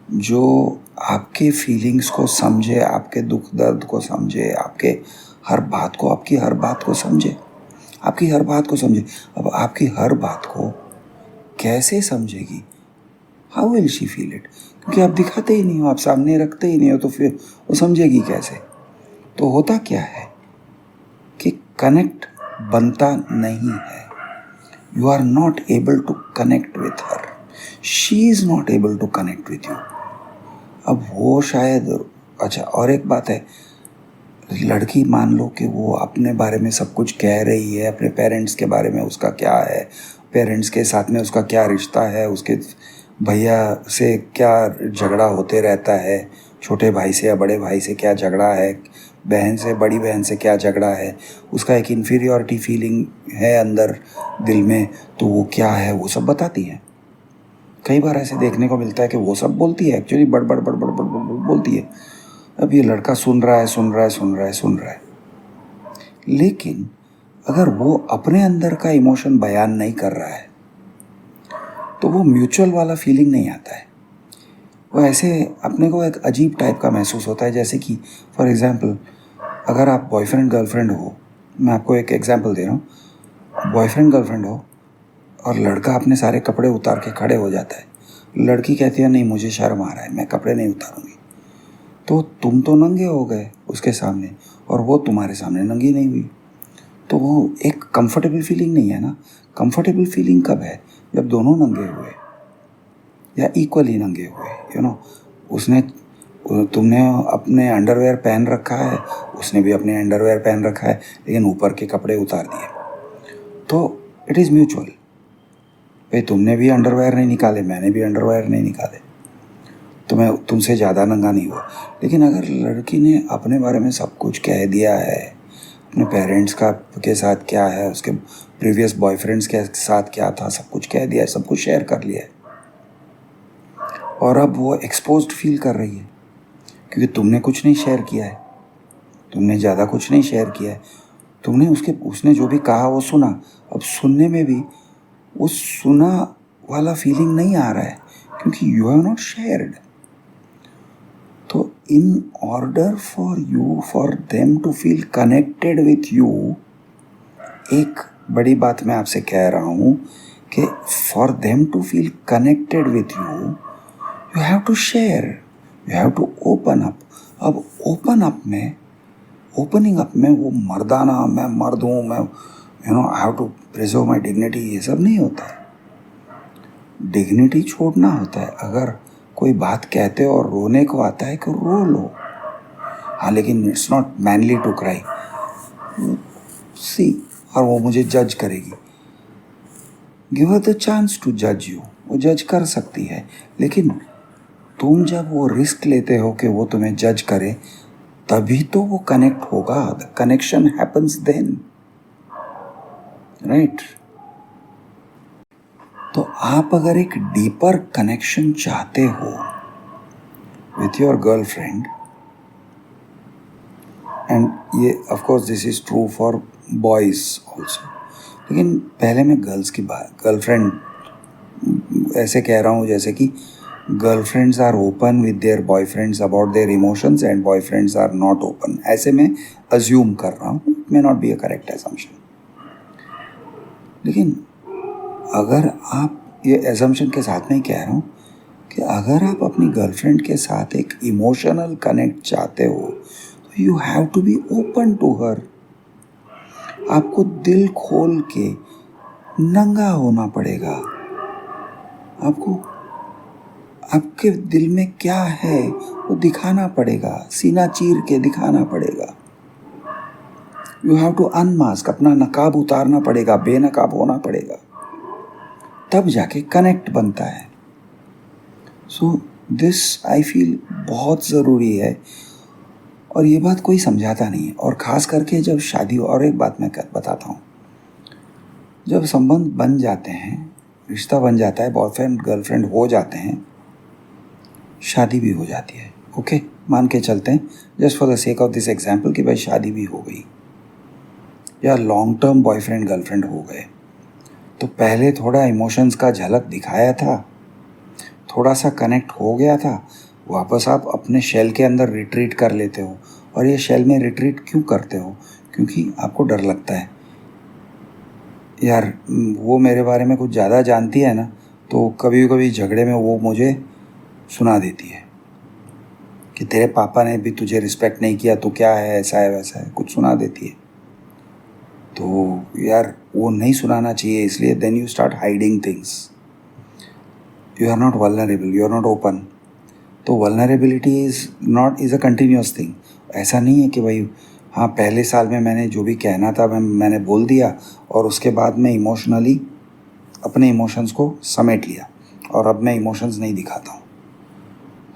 जो आपके फीलिंग्स को समझे, आपके दुख दर्द को समझे, आपके हर बात को, आपकी हर बात को समझे, आपकी हर बात को समझे। अब आपकी हर बात को कैसे समझेगी, how will she feel it, क्योंकि आप दिखाते ही नहीं हो, आप सामने रखते ही नहीं हो, तो फिर वो समझेगी कैसे। तो होता क्या है कि कनेक्ट बनता नहीं है, you are not able to connect with her, she is not able to connect with you. अब वो शायद, अच्छा और एक बात है, लड़की मान लो कि वो अपने बारे में सब कुछ कह रही है, अपने पेरेंट्स के बारे में उसका क्या है, पेरेंट्स के साथ में उसका क्या रिश्ता है, उसके भैया से क्या झगड़ा होते रहता है, छोटे भाई से या बड़े भाई से क्या झगड़ा है, बहन से बड़ी बहन से क्या झगड़ा है, उसका एक इन्फीरियॉरिटी फीलिंग है अंदर दिल में, तो वो क्या है वो सब बताती है। कई बार ऐसे देखने को मिलता है कि वो सब बोलती है, एक्चुअली बड़ बड़ बड़ बड़ बड़ बड़ बोलती है। अब ये लड़का सुन रहा है, लेकिन अगर वो अपने अंदर का इमोशन बयान नहीं कर रहा है तो वो म्यूचुअल वाला फीलिंग नहीं आता है। वो ऐसे अपने को एक अजीब टाइप का महसूस होता है, जैसे कि फॉर एग्जांपल अगर आप बॉयफ्रेंड गर्लफ्रेंड हो, मैं आपको एक एग्जांपल दे रहा हूँ, बॉयफ्रेंड गर्लफ्रेंड हो और लड़का अपने सारे कपड़े उतार के खड़े हो जाता है, लड़की कहती है नहीं मुझे शर्म आ रहा है, मैं कपड़े नहीं उतारूंगी, तो तुम तो नंगे हो गए उसके सामने और वो तुम्हारे सामने नंगी नहीं हुई, तो वो एक कंफर्टेबल फीलिंग नहीं है ना। कंफर्टेबल फीलिंग कब है, जब दोनों नंगे हुए या इक्वली नंगे हुए, यू नो, तुमने अपने अंडरवेयर पहन रखा है, उसने भी अपने अंडरवेयर पहन रखा है, लेकिन ऊपर के कपड़े उतार दिए, तो इट इज़ म्यूचुअल। भाई तुमने भी अंडरवेयर नहीं निकाले, मैंने भी अंडरवेयर नहीं निकाले, तो मैं तुमसे ज़्यादा नंगा नहीं हुआ। लेकिन अगर लड़की ने अपने बारे में सब कुछ कह दिया है, अपने पेरेंट्स के साथ क्या है, उसके प्रीवियस बॉयफ्रेंड्स के साथ क्या था, सब कुछ कह दिया है, सब कुछ शेयर कर लिया है, और अब वो एक्सपोज्ड फील कर रही है क्योंकि तुमने कुछ नहीं शेयर किया है, तुमने ज़्यादा कुछ नहीं शेयर किया है, तुमने उसने जो भी कहा वो सुना। अब सुनने में भी वो सुना वाला फीलिंग नहीं आ रहा है क्योंकि यू हैव नॉट शेयर्ड। तो in order for them to feel connected with you, एक बड़ी बात मैं आपसे कह रहा हूँ कि for them to feel connected with you have to share, you have to open up. अब ओपनिंग अप में वो मर्दाना मैं मर्द हूँ, मैं I have to preserve my dignity, ये सब नहीं होता है. डिग्निटी छोड़ना होता है. अगर कोई बात कहते हो और रोने को आता है कि रो लो. हाँ, लेकिन it's not manly to cry. See, और वो मुझे जज करेगी. Give her the chance to जज यू. वो जज कर सकती है, लेकिन तुम जब वो रिस्क लेते हो कि वो तुम्हें जज करे, तभी तो वो कनेक्ट होगा. The connection happens then, right? तो आप अगर एक डीपर कनेक्शन चाहते हो विथ योर गर्लफ्रेंड, एंड ये of course this is true for boys also, लेकिन पहले मैं गर्ल्स की बात, गर्लफ्रेंड ऐसे कह रहा हूँ जैसे कि girlfriends are open with their boyfriends about their emotions and boyfriends are not open. ऐसे मैं अज्यूम कर रहा हूँ. It may not be a correct assumption, लेकिन अगर आप, ये एजम्पशन के साथ में कह रहा हूँ कि अगर आप अपनी गर्लफ्रेंड के साथ एक इमोशनल कनेक्ट चाहते हो, तो you have to be open to her. आपको दिल खोल के नंगा होना पड़ेगा. आपको आपके दिल में क्या है वो दिखाना पड़ेगा, सीना चीर के दिखाना पड़ेगा. यू हैव टू अनमास्क, अपना नकाब उतारना पड़ेगा, बेनकाब होना पड़ेगा, तब जाके कनेक्ट बनता है. सो दिस आई फील बहुत ज़रूरी है, और ये बात कोई समझाता नहीं है. और ख़ास करके जब शादी, और एक बात मैं बताता हूँ, जब संबंध बन जाते हैं, रिश्ता बन जाता है, बॉयफ्रेंड गर्लफ्रेंड हो जाते हैं, शादी भी हो जाती है. ओके, मान के चलते हैं just for the sake of this example कि भाई शादी भी हो गई, या लॉन्ग टर्म बॉयफ्रेंड गर्लफ्रेंड हो गए. तो पहले थोड़ा इमोशंस का झलक दिखाया था, थोड़ा सा कनेक्ट हो गया था, वापस आप अपने शेल के अंदर रिट्रीट कर लेते हो. और ये शेल में रिट्रीट क्यों करते हो? क्योंकि आपको डर लगता है, यार वो मेरे बारे में कुछ ज़्यादा जानती है ना, तो कभी कभी झगड़े में वो मुझे सुना देती है कि तेरे पापा ने भी तुझे रिस्पेक्ट नहीं किया, तो क्या है, ऐसा है वैसा है, कुछ सुना देती है. तो यार वो नहीं सुनाना चाहिए, इसलिए then you start hiding things. You are not vulnerable, you are not open. तो vulnerability is a continuous thing. ऐसा नहीं है कि भाई हाँ पहले साल में मैंने जो भी कहना था मैंने बोल दिया, और उसके बाद मैं इमोशनली अपने इमोशंस को समेट लिया और अब मैं इमोशंस नहीं दिखाता हूँ.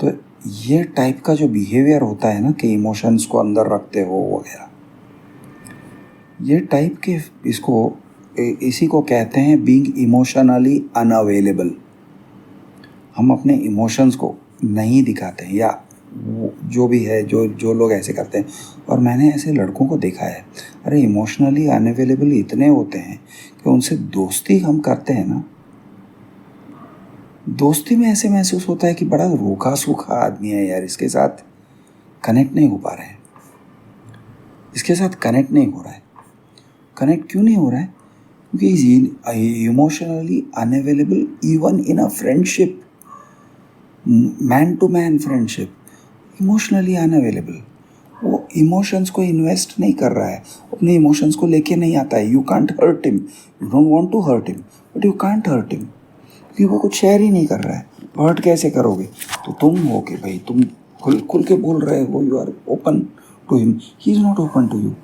तो ये टाइप का जो बिहेवियर होता है ना, कि इमोशंस को अंदर रखते हो वगैरह, ये टाइप के, इसी को कहते हैं बीइंग इमोशनली अनअवेलेबल. हम अपने इमोशंस को नहीं दिखाते हैं, या जो भी है, जो लोग ऐसे करते हैं. और मैंने ऐसे लड़कों को देखा है, अरे इमोशनली अनअवेलेबल इतने होते हैं कि उनसे दोस्ती हम करते हैं ना, दोस्ती में ऐसे महसूस होता है कि बड़ा रूखा सूखा आदमी है यार, इसके साथ कनेक्ट नहीं हो पा रहे हैं, इसके साथ कनेक्ट नहीं हो रहा है. कनेक्ट क्यों नहीं हो रहा है? क्योंकि is emotionally unavailable even in a friendship, man to man friendship, emotionally unavailable. वो इमोशंस को इन्वेस्ट नहीं कर रहा है, अपने इमोशंस को लेके नहीं आता है. You can't hurt him, you don't want to hurt him, but you can't hurt him, क्योंकि वो कुछ शेयर ही नहीं कर रहा है. हर्ट कैसे करोगे? तो तुम हो कि भाई तुम खुल के बोल रहे हो, you are open to him, he is not open to you.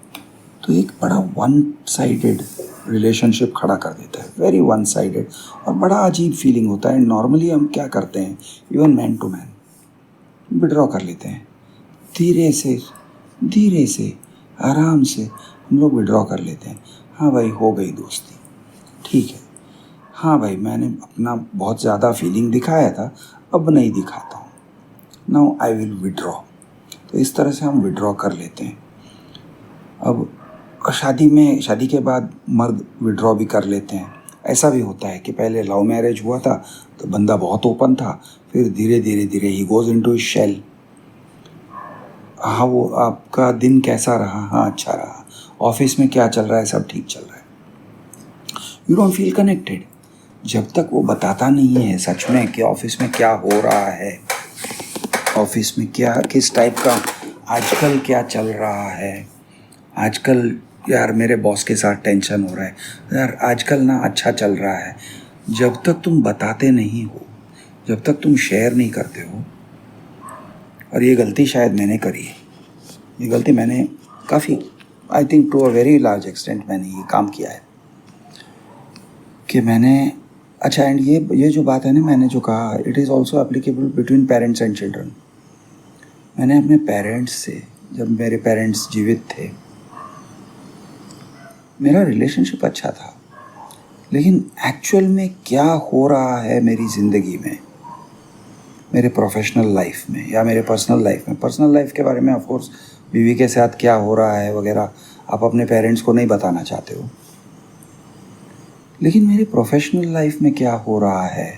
तो एक बड़ा वन साइडेड रिलेशनशिप खड़ा कर देता है, वेरी वन साइडेड, और बड़ा अजीब फीलिंग होता है. नॉर्मली हम क्या करते हैं, even man to man withdraw कर लेते हैं, धीरे से आराम से हम लोग विड्रॉ कर लेते हैं. हाँ भाई हो गई दोस्ती, ठीक है, हाँ भाई मैंने अपना बहुत ज़्यादा फीलिंग दिखाया था, अब नहीं दिखाता हूँ, नाउ आई विल विड्रॉ. तो इस तरह से हम विड्रॉ कर लेते हैं. अब शादी के बाद मर्द विड्रॉ भी कर लेते हैं. ऐसा भी होता है कि पहले लव मैरिज हुआ था तो बंदा बहुत ओपन था, फिर धीरे धीरे he goes into his shell. हाँ वो आपका दिन कैसा रहा? हाँ अच्छा रहा. ऑफिस में क्या चल रहा है? सब ठीक चल रहा है. You don't feel connected. जब तक वो बताता नहीं है सच में कि ऑफिस में क्या हो रहा है, ऑफिस में क्या किस टाइप का आजकल क्या चल रहा है, आजकल यार मेरे बॉस के साथ टेंशन हो रहा है, यार आजकल ना अच्छा चल रहा है, जब तक तुम बताते नहीं हो, जब तक तुम शेयर नहीं करते हो। और ये गलती शायद मैंने करी है, ये गलती मैंने काफ़ी, I think to a very large extent मैंने ये काम किया है कि मैंने, अच्छा एंड ये जो बात है ना, मैंने जो कहा it is also applicable between parents and children. मैंने अपने पेरेंट्स से, जब मेरे पेरेंट्स जीवित थे, मेरा रिलेशनशिप अच्छा था, लेकिन एक्चुअल में क्या हो रहा है मेरी ज़िंदगी में, मेरे प्रोफेशनल लाइफ में या मेरे पर्सनल लाइफ में, पर्सनल लाइफ के बारे में ऑफ कोर्स बीवी के साथ क्या हो रहा है वगैरह आप अपने पेरेंट्स को नहीं बताना चाहते हो, लेकिन मेरे प्रोफेशनल लाइफ में क्या हो रहा है,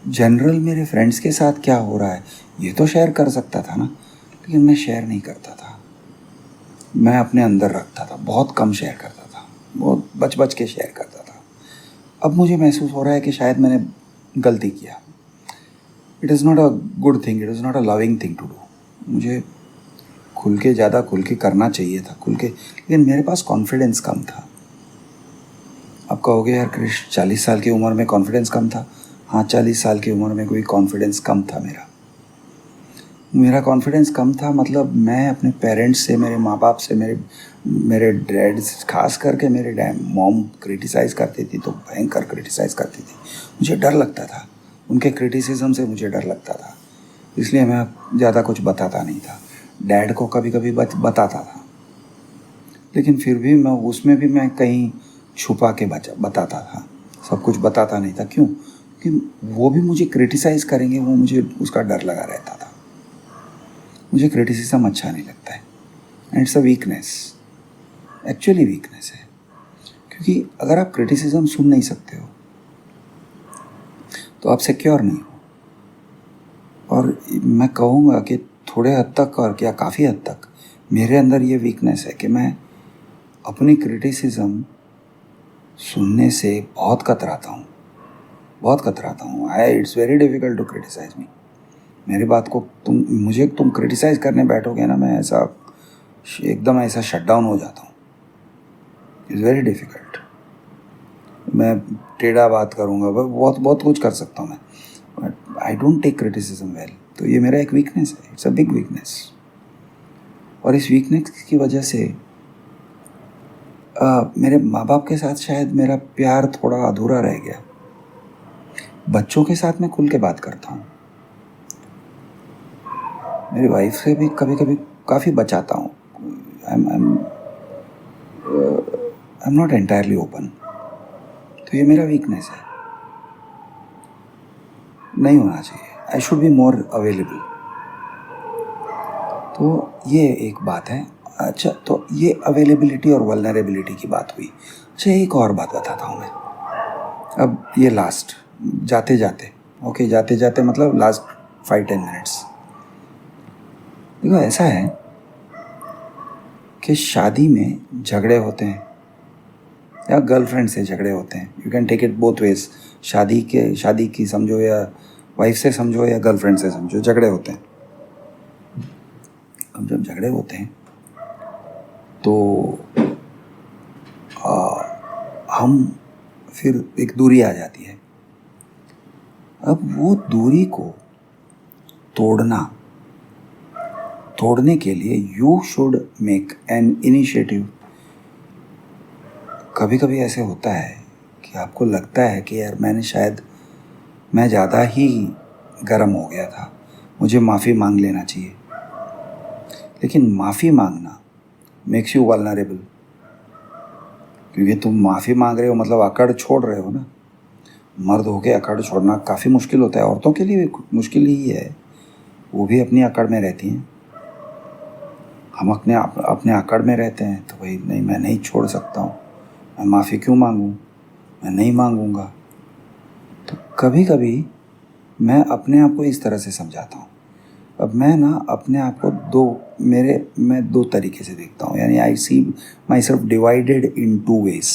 जनरल मेरे फ्रेंड्स के साथ क्या हो रहा है, ये तो शेयर कर सकता था ना, लेकिन मैं शेयर नहीं करता था। मैं अपने अंदर रखता था, बहुत कम शेयर करता था, बहुत बच बच के शेयर करता था। अब मुझे महसूस हो रहा है कि शायद मैंने गलती किया। It is not a good thing, it is not a loving thing to do. मुझे ज़्यादा खुल के करना चाहिए था, लेकिन मेरे पास कॉन्फिडेंस कम था। आप कहोगे यार क्रिश 40 साल की उम्र में कॉन्फिडेंस कम था। हाँ, 40 साल की उम्र में कोई कॉन्फिडेंस कम था मेरा कॉन्फिडेंस कम था, मतलब मैं अपने पेरेंट्स से, मेरे माँ बाप से, मेरे डैड, खास करके मेरे मॉम क्रिटिसाइज़ करती थी तो भयंकर क्रिटिसाइज़ करती थी। मुझे डर लगता था, उनके क्रिटिसिज्म से मुझे डर लगता था, इसलिए मैं ज़्यादा कुछ बताता नहीं था। डैड को कभी कभी बताता था, लेकिन फिर भी मैं उसमें भी मैं कहीं छुपा के बताता था, सब कुछ बताता नहीं था। क्यों? कि वो भी मुझे क्रिटिसाइज़ करेंगे, वो मुझे उसका डर लगा रहता था। मुझे क्रिटिसिज्म अच्छा नहीं लगता है, and it's a weakness, actually weakness है। क्योंकि अगर आप क्रिटिसिज्म सुन नहीं सकते हो तो आप सिक्योर नहीं हो। और मैं कहूँगा कि थोड़े हद तक और क्या काफ़ी हद तक मेरे अंदर ये वीकनेस है कि मैं अपनी क्रिटिसिज्म सुनने से बहुत कतराता हूँ। It's very difficult to criticise me. मेरी बात को तुम क्रिटिसाइज़ करने बैठोगे ना, मैं एकदम ऐसा शट डाउन हो जाता हूँ। It's very difficult. मैं टेढ़ा बात करूँगा, बहुत बहुत कुछ कर सकता हूँ मैं, but I don't take criticism well. तो ये मेरा एक वीकनेस है, इट्स अ बिग वीकनेस। और इस वीकनेस की वजह से मेरे माँ बाप के साथ शायद मेरा प्यार थोड़ा अधूरा रह गया। बच्चों के साथ मैं खुल के बात करता हूँ, मेरी वाइफ से भी कभी कभी काफ़ी बचाता हूँ। I am not entirely open. तो ये मेरा वीकनेस है, नहीं होना चाहिए। I should be more available. तो ये एक बात है। अच्छा, तो ये अवेलेबिलिटी और वल्नरेबिलिटी की बात हुई। अच्छा, एक और बात बताता हूँ मैं, अब ये लास्ट जाते जाते मतलब लास्ट 5-10 मिनट्स। देखो, ऐसा है कि शादी में झगड़े होते हैं या गर्लफ्रेंड से झगड़े होते हैं, you can take it both ways. शादी की समझो या वाइफ से समझो या गर्लफ्रेंड से समझो, झगड़े होते हैं। अब जब झगड़े होते हैं तो हम फिर एक दूरी आ जाती है। अब वो दूरी को तोड़ने के लिए you should make an initiative. कभी कभी ऐसे होता है कि आपको लगता है कि यार मैं ज़्यादा ही गर्म हो गया था, मुझे माफ़ी मांग लेना चाहिए। लेकिन माफ़ी मांगना मेक्स यू वल्नरेबल, क्योंकि तुम माफ़ी मांग रहे हो मतलब अकड़ छोड़ रहे हो ना। मर्द होके अकड़ छोड़ना काफ़ी मुश्किल होता है, औरतों के लिए भी मुश्किल ही है, वो भी अपनी अकड़ में रहती हैं। हम अपने अकड़ में रहते हैं तो भाई नहीं, मैं नहीं छोड़ सकता हूँ, मैं माफ़ी क्यों मांगूँ, मैं नहीं मांगूँगा। तो कभी कभी मैं अपने आप को इस तरह से समझाता हूँ। अब मैं ना अपने आप को मैं दो तरीके से देखता हूँ, यानी I see myself divided in 2 ways.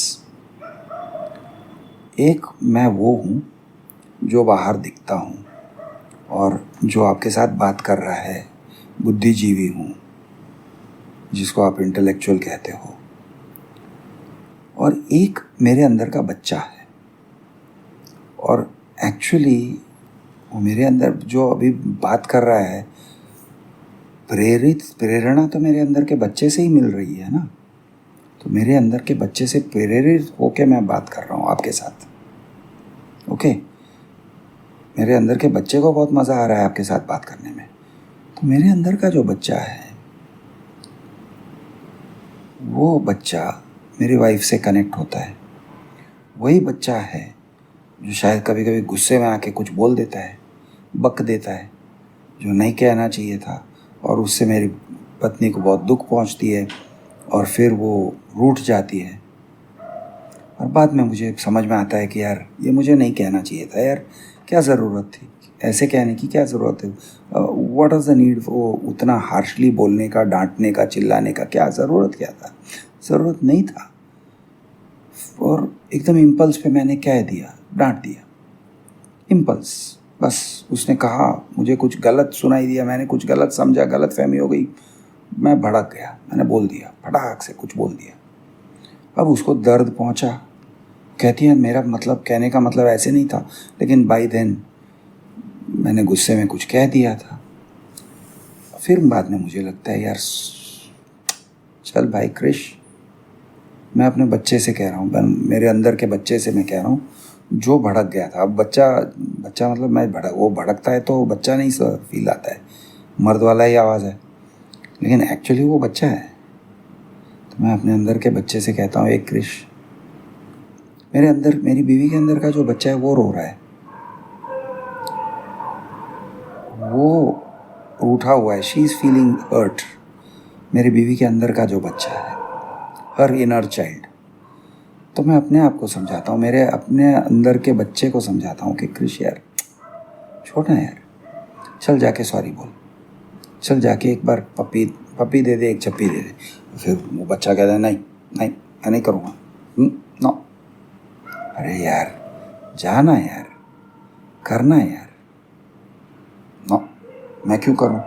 एक मैं वो हूँ जो बाहर दिखता हूँ और जो आपके साथ बात कर रहा है, बुद्धिजीवी हूँ जिसको आप इंटेलेक्चुअल कहते हो, और एक मेरे अंदर का बच्चा है। और एक्चुअली वो मेरे अंदर जो अभी बात कर रहा है, प्रेरणा तो मेरे अंदर के बच्चे से ही मिल रही है ना। तो मेरे अंदर के बच्चे से प्रेरित होके मैं बात कर रहा हूँ आपके साथ। ओके, मेरे अंदर के बच्चे को बहुत मज़ा आ रहा है आपके साथ बात करने में। तो मेरे अंदर का जो बच्चा है, वो बच्चा मेरी वाइफ से कनेक्ट होता है। वही बच्चा है जो शायद कभी कभी गुस्से में आके कुछ बोल देता है, बक देता है जो नहीं कहना चाहिए था, और उससे मेरी पत्नी को बहुत दुख पहुंचती है और फिर वो रूठ जाती है। और बाद में मुझे समझ में आता है कि यार ये मुझे नहीं कहना चाहिए था, यार क्या ज़रूरत थी, ऐसे कहने की क्या ज़रूरत है, व्हाट इज़ द नीड, वो उतना हार्शली बोलने का, डांटने का, चिल्लाने का क्या ज़रूरत, क्या था, ज़रूरत नहीं था। और एकदम इम्पल्स पे मैंने कह दिया, डांट दिया, इम्पल्स, बस उसने कहा, मुझे कुछ गलत सुनाई दिया, मैंने कुछ गलत समझा, गलत फहमी हो गई, मैं भड़क गया, मैंने बोल दिया, फटाक से कुछ बोल दिया। अब उसको दर्द पहुंचा, कहती है मेरा मतलब, कहने का मतलब ऐसे नहीं था, लेकिन बाय देन मैंने गुस्से में कुछ कह दिया था। फिर बाद में मुझे लगता है यार चल भाई क्रिश, मैं अपने बच्चे से कह रहा हूँ, मेरे अंदर के बच्चे से मैं कह रहा हूँ जो भड़क गया था। अब बच्चा मतलब मैं वो भड़कता है तो बच्चा नहीं सर फील आता है, मर्द वाला ही आवाज़ है, लेकिन एक्चुअली वो बच्चा है। तो मैं अपने अंदर के बच्चे से कहता हूँ, एक क्रिश, मेरे अंदर, मेरी बीवी के अंदर का जो बच्चा है वो रो रहा है, वो रूठा हुआ है, शी इज़ फीलिंग हर्ट। मेरी बीवी के अंदर का जो बच्चा है, हर इनर चाइल्ड। तो मैं अपने आप को समझाता हूँ, मेरे अपने अंदर के बच्चे को समझाता हूँ कि क्रिश यार छोटा है यार, चल जाके सॉरी बोल, चल जाके एक बार पप्पी दे दे, एक चप्पी दे दे। फिर वो बच्चा कहता है नहीं नहीं मैं नहीं करूँगा, नो। अरे यार जाना यार, करना यार, नो मैं क्यों करूँ।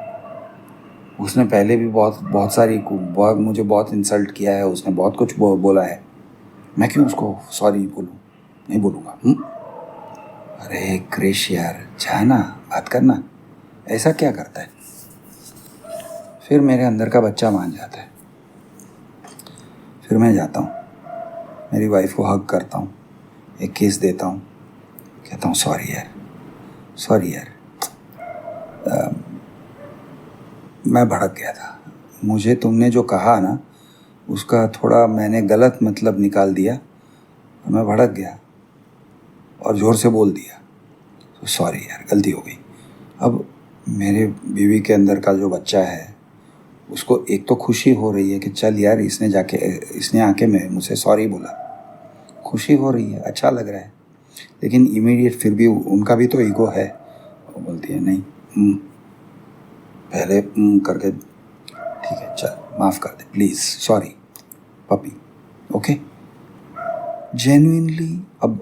उसने पहले भी बहुत सारी मुझे बहुत इंसल्ट किया है, उसने बहुत कुछ बोला है, मैं क्यों उसको सॉरी बोलूँ, नहीं बोलूँगा। अरे क्रिश यार जाना, बात करना, ऐसा क्या करता है। फिर मेरे अंदर का बच्चा मान जाता है। फिर मैं जाता हूँ, मेरी वाइफ को हग करता हूँ, एक किस देता हूँ, कहता हूँ सॉरी यार, मैं भड़क गया था, मुझे तुमने जो कहा ना उसका थोड़ा मैंने गलत मतलब निकाल दिया, मैं भड़क गया और ज़ोर से बोल दिया, तो सॉरी यार गलती हो गई। अब मेरे बीवी के अंदर का जो बच्चा है उसको एक तो खुशी हो रही है कि चल यार इसने आके मुझसे सॉरी बोला, खुशी हो रही है, अच्छा लग रहा है। लेकिन इमीडिएट फिर भी उनका भी तो ईगो है, वो बोलती है नहीं, पहले करके ठीक है चल माफ़ कर दे please, sorry puppy, okay. Genuinely अब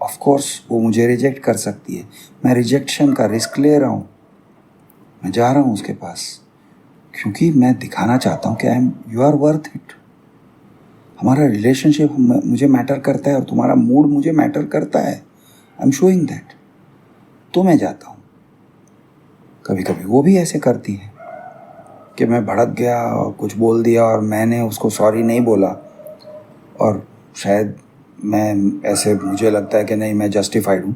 ऑफ कोर्स वो मुझे रिजेक्ट कर सकती है, मैं रिजेक्शन का रिस्क ले रहा हूँ, मैं जा रहा हूँ उसके पास, क्योंकि मैं दिखाना चाहता हूँ कि यू आर वर्थ इट। हमारा रिलेशनशिप मुझे मैटर करता है और तुम्हारा मूड मुझे मैटर करता है, आई एम शोइंग दैट। तो मैं जाता हूँ। कभी कभी वो भी ऐसे करती है कि मैं भड़क गया और कुछ बोल दिया और मैंने उसको सॉरी नहीं बोला, और शायद मैं ऐसे, मुझे लगता है कि नहीं मैं जस्टिफाइड हूँ,